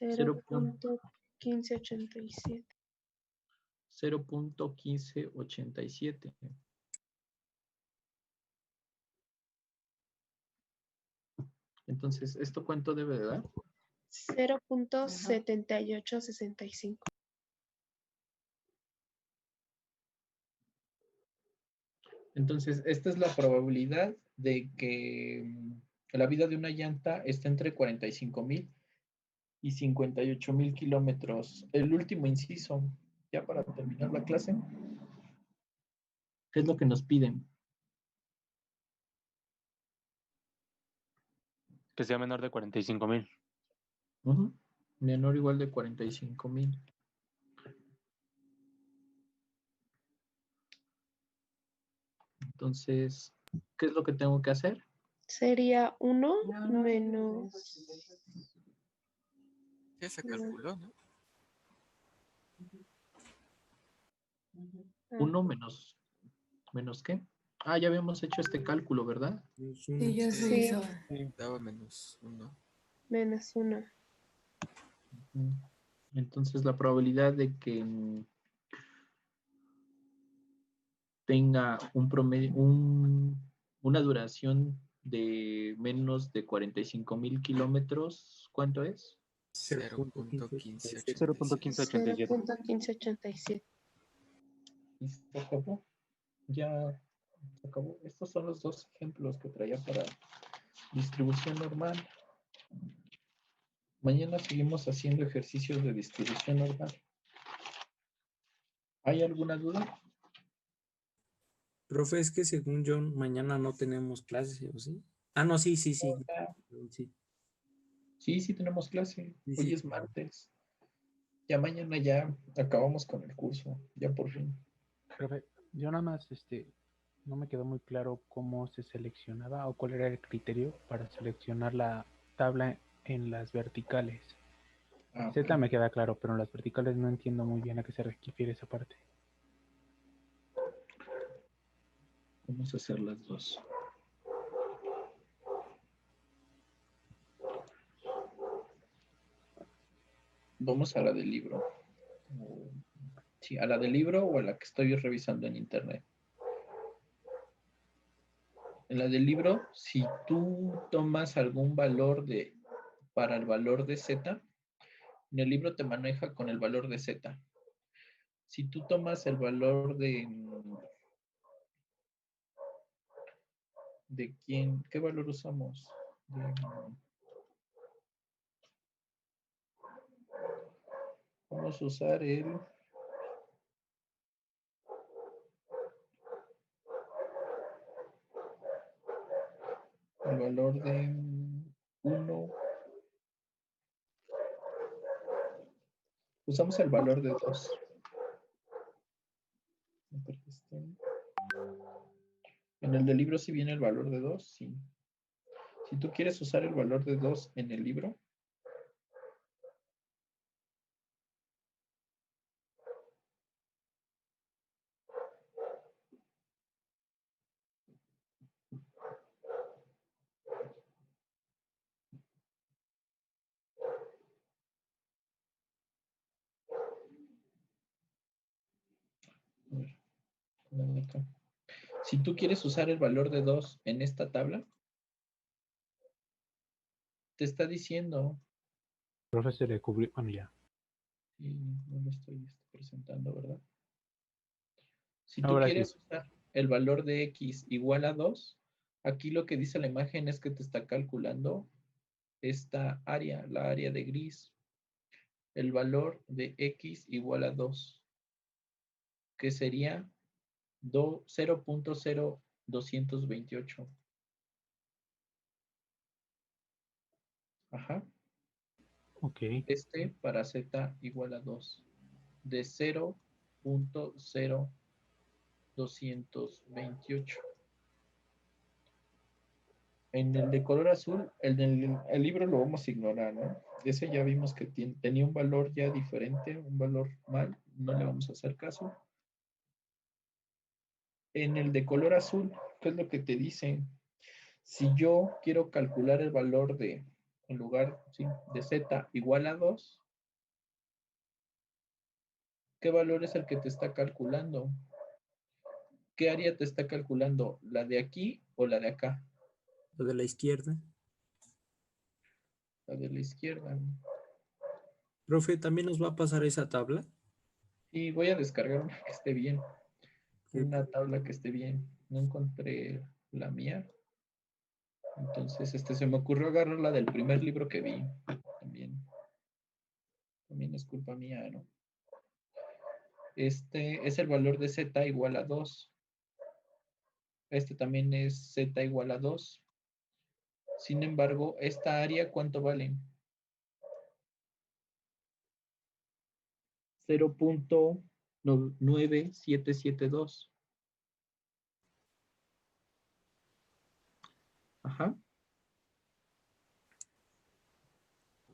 [SPEAKER 7] 0.1587.
[SPEAKER 1] 0.1587. Entonces, ¿esto cuánto debe de dar?
[SPEAKER 7] 0.7865.
[SPEAKER 1] Entonces, esta es la probabilidad de que la vida de una llanta esté entre 45,000 y 58,000 kilómetros. El último inciso, ya para terminar la clase, ¿qué es lo que nos piden?
[SPEAKER 2] Que sea menor de 45,000.
[SPEAKER 1] Menor o igual de 45,000. Entonces, ¿qué es lo que tengo que hacer?
[SPEAKER 7] Sería 1 menos...
[SPEAKER 10] Ya se calculó, ¿no?
[SPEAKER 1] 1 menos ¿qué? Ah, ya habíamos hecho este cálculo, ¿verdad?
[SPEAKER 9] Sí, ya se
[SPEAKER 10] Sí.
[SPEAKER 9] hizo.
[SPEAKER 10] Daba -1.
[SPEAKER 7] Menos 1.
[SPEAKER 1] Entonces, la probabilidad de que tenga un promedio, una duración de menos de 45,000 kilómetros, ¿cuánto es?
[SPEAKER 10] 0.1587.
[SPEAKER 2] 0.1587.
[SPEAKER 7] 0.1587.
[SPEAKER 1] ¿Y se acabó? Ya se acabó. Estos son los dos ejemplos que traía para distribución normal. Mañana seguimos haciendo ejercicios de distribución normal. ¿Hay alguna duda?
[SPEAKER 8] Profe, es que según yo, mañana no tenemos clase, ¿o sí? Ah, no, sí. Sí.
[SPEAKER 1] Sí, tenemos clase.
[SPEAKER 8] Sí,
[SPEAKER 1] Hoy
[SPEAKER 8] sí.
[SPEAKER 1] es martes. Ya mañana ya acabamos con el curso. Ya por fin.
[SPEAKER 12] Profe, yo nada más, no me quedó muy claro cómo se seleccionaba o cuál era el criterio para seleccionar la tabla en las verticales. Z me queda claro, pero en las verticales no entiendo muy bien a qué se refiere esa parte.
[SPEAKER 1] Vamos a hacer las dos. Vamos a la del libro. Sí, a la del libro o a la que estoy revisando en internet. En la del libro, si tú tomas algún valor para el valor de Z, en el libro te maneja con el valor de Z. Si tú tomas el valor ¿de quién? ¿Qué valor usamos? Vamos a usar el valor de 1. Usamos el valor de 2. En el del libro sí viene el valor de 2, sí. Si tú quieres usar el valor de 2 en el libro, si tú quieres usar el valor de 2 en esta tabla, te está diciendo...
[SPEAKER 12] Profe, se le cubrió, bueno, ya.
[SPEAKER 1] Sí, no lo estoy presentando, ¿verdad? Si tú
[SPEAKER 12] Ahora
[SPEAKER 1] quieres
[SPEAKER 12] sí.
[SPEAKER 1] usar el valor de x igual a 2, aquí lo que dice la imagen es que te está calculando esta área, la área de gris, el valor de x igual a 2, que sería 0.0228. Ajá.
[SPEAKER 12] Ok.
[SPEAKER 1] Este para z igual a 2, de 0.0228. En el de color azul, el libro lo vamos a ignorar, ¿no? Ese ya vimos que tenía un valor ya diferente, un valor mal, no le vamos a hacer caso. En el de color azul, ¿qué es lo que te dice? Si yo quiero calcular el valor de, en lugar de z igual a 2, ¿Qué valor es el que te está calculando? ¿Qué área te está calculando? ¿La de aquí o la de acá?
[SPEAKER 8] Lo de la izquierda.
[SPEAKER 1] La de la izquierda.
[SPEAKER 8] Profe, ¿también nos va a pasar esa tabla?
[SPEAKER 1] Y voy a descargar una que esté bien. Una tabla que esté bien. No encontré la mía. Entonces, se me ocurrió agarrar la del primer libro que vi. También es culpa mía, ¿no? Este es el valor de z igual a 2. Este también es z igual a 2. Sin embargo, esta área, ¿cuánto vale? 0.9772. Ajá.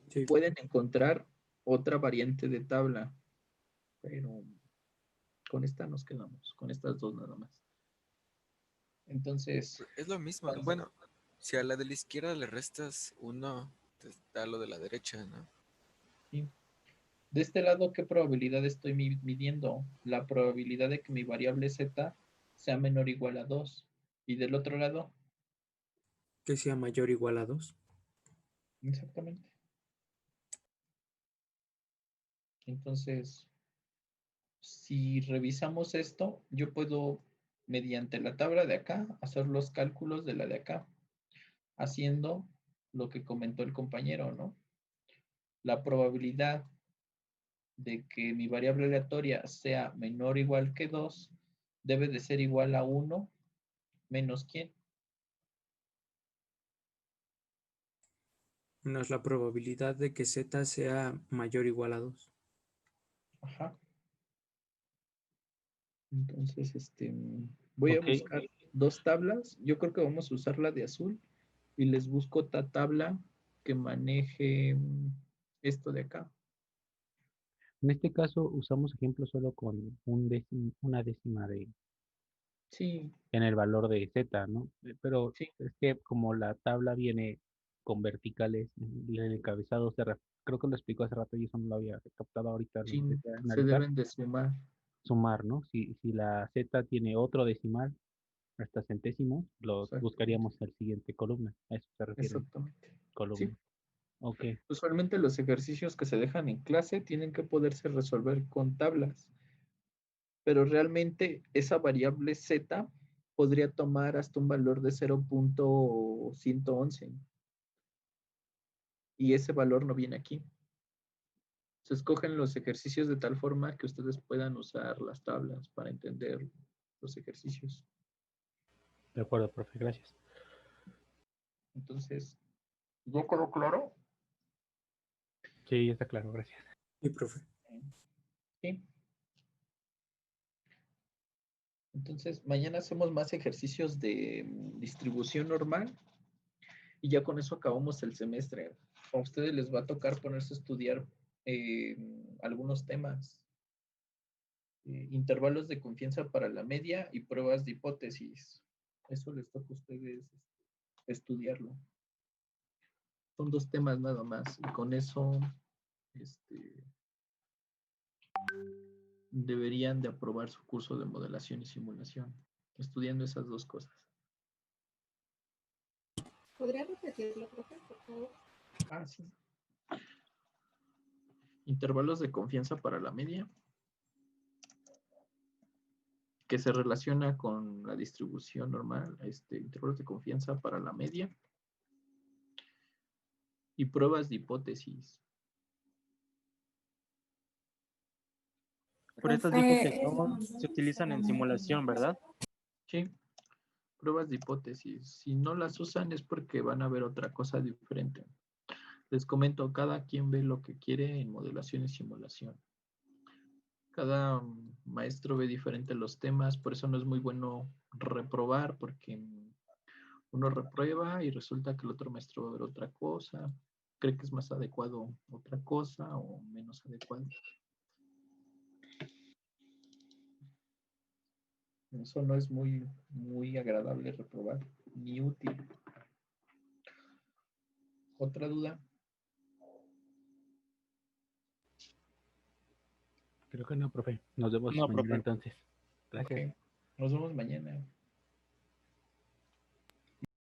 [SPEAKER 8] Sí.
[SPEAKER 1] Pueden encontrar otra variante de tabla, pero con esta nos quedamos, con estas dos nada más. Entonces,
[SPEAKER 10] Es lo mismo. Bueno, si a la de la izquierda le restas 1, te da lo de la derecha, ¿no?
[SPEAKER 1] sí. De este lado, ¿qué probabilidad estoy midiendo? La probabilidad de que mi variable z sea menor o igual a 2. Y del otro lado,
[SPEAKER 8] Que sea mayor o igual a 2.
[SPEAKER 1] exactamente. Entonces, si revisamos esto, yo puedo, mediante la tabla de acá, hacer los cálculos de la de acá, haciendo lo que comentó el compañero, ¿no? La probabilidad de que mi variable aleatoria sea menor o igual que 2 debe de ser igual a 1 menos ¿quién?
[SPEAKER 8] Menos la probabilidad de que z sea mayor o igual a 2.
[SPEAKER 1] Ajá. Entonces, voy a buscar dos tablas. Yo creo que vamos a usar la de azul y les busco otra tabla que maneje esto de acá.
[SPEAKER 12] En este caso usamos ejemplos solo con una décima
[SPEAKER 1] Sí,
[SPEAKER 12] en el valor de z, ¿no? Pero
[SPEAKER 1] sí,
[SPEAKER 12] es que como la tabla viene con verticales, el encabezado creo que lo explicó hace rato y eso no lo había captado ahorita, lo
[SPEAKER 1] sí,
[SPEAKER 12] empecé a
[SPEAKER 1] se
[SPEAKER 12] analizar.
[SPEAKER 1] deben de sumar.
[SPEAKER 12] Sumar, ¿no? Si la z tiene otro decimal hasta centésimos, lo
[SPEAKER 1] Exactamente.
[SPEAKER 12] buscaríamos en la siguiente columna. A eso se refiere.
[SPEAKER 1] Exactamente.
[SPEAKER 12] Columna.
[SPEAKER 1] Sí.
[SPEAKER 12] Ok.
[SPEAKER 1] Usualmente los ejercicios que se dejan en clase tienen que poderse resolver con tablas, pero realmente esa variable z podría tomar hasta un valor de 0.111 y ese valor no viene aquí. Se escogen los ejercicios de tal forma que ustedes puedan usar las tablas para entender los ejercicios.
[SPEAKER 12] De acuerdo, profe, gracias.
[SPEAKER 1] Entonces, ¿ya quedó claro?
[SPEAKER 12] Sí, está claro, gracias.
[SPEAKER 8] Sí, profe.
[SPEAKER 1] Sí. Entonces, mañana hacemos más ejercicios de distribución normal y ya con eso acabamos el semestre. A ustedes les va a tocar ponerse a estudiar algunos temas, intervalos de confianza para la media y pruebas de hipótesis. Eso les toca a ustedes estudiarlo. Son dos temas nada más y con eso deberían de aprobar su curso de modelación y simulación, estudiando esas dos cosas.
[SPEAKER 4] ¿Podría repetirlo, profe, por favor?
[SPEAKER 1] Ah, sí. Intervalos de confianza para la media, que se relaciona con la distribución normal, intervalos de confianza para la media y pruebas de hipótesis.
[SPEAKER 2] Por estas dijo que no se utilizan en simulación, ¿verdad?
[SPEAKER 1] Sí, pruebas de hipótesis. Si no las usan es porque van a ver otra cosa diferente. Les comento, cada quien ve lo que quiere en modelación y simulación. Cada maestro ve diferente los temas, por eso no es muy bueno reprobar, porque uno reprueba y resulta que el otro maestro va a ver otra cosa, cree que es más adecuado otra cosa o menos adecuado. Eso no es muy agradable reprobar, ni útil. ¿Otra duda?
[SPEAKER 12] Creo que no, profe. Nos vemos
[SPEAKER 2] No,
[SPEAKER 12] mañana
[SPEAKER 2] profe.
[SPEAKER 12] entonces. Gracias.
[SPEAKER 1] Ok. Nos vemos mañana.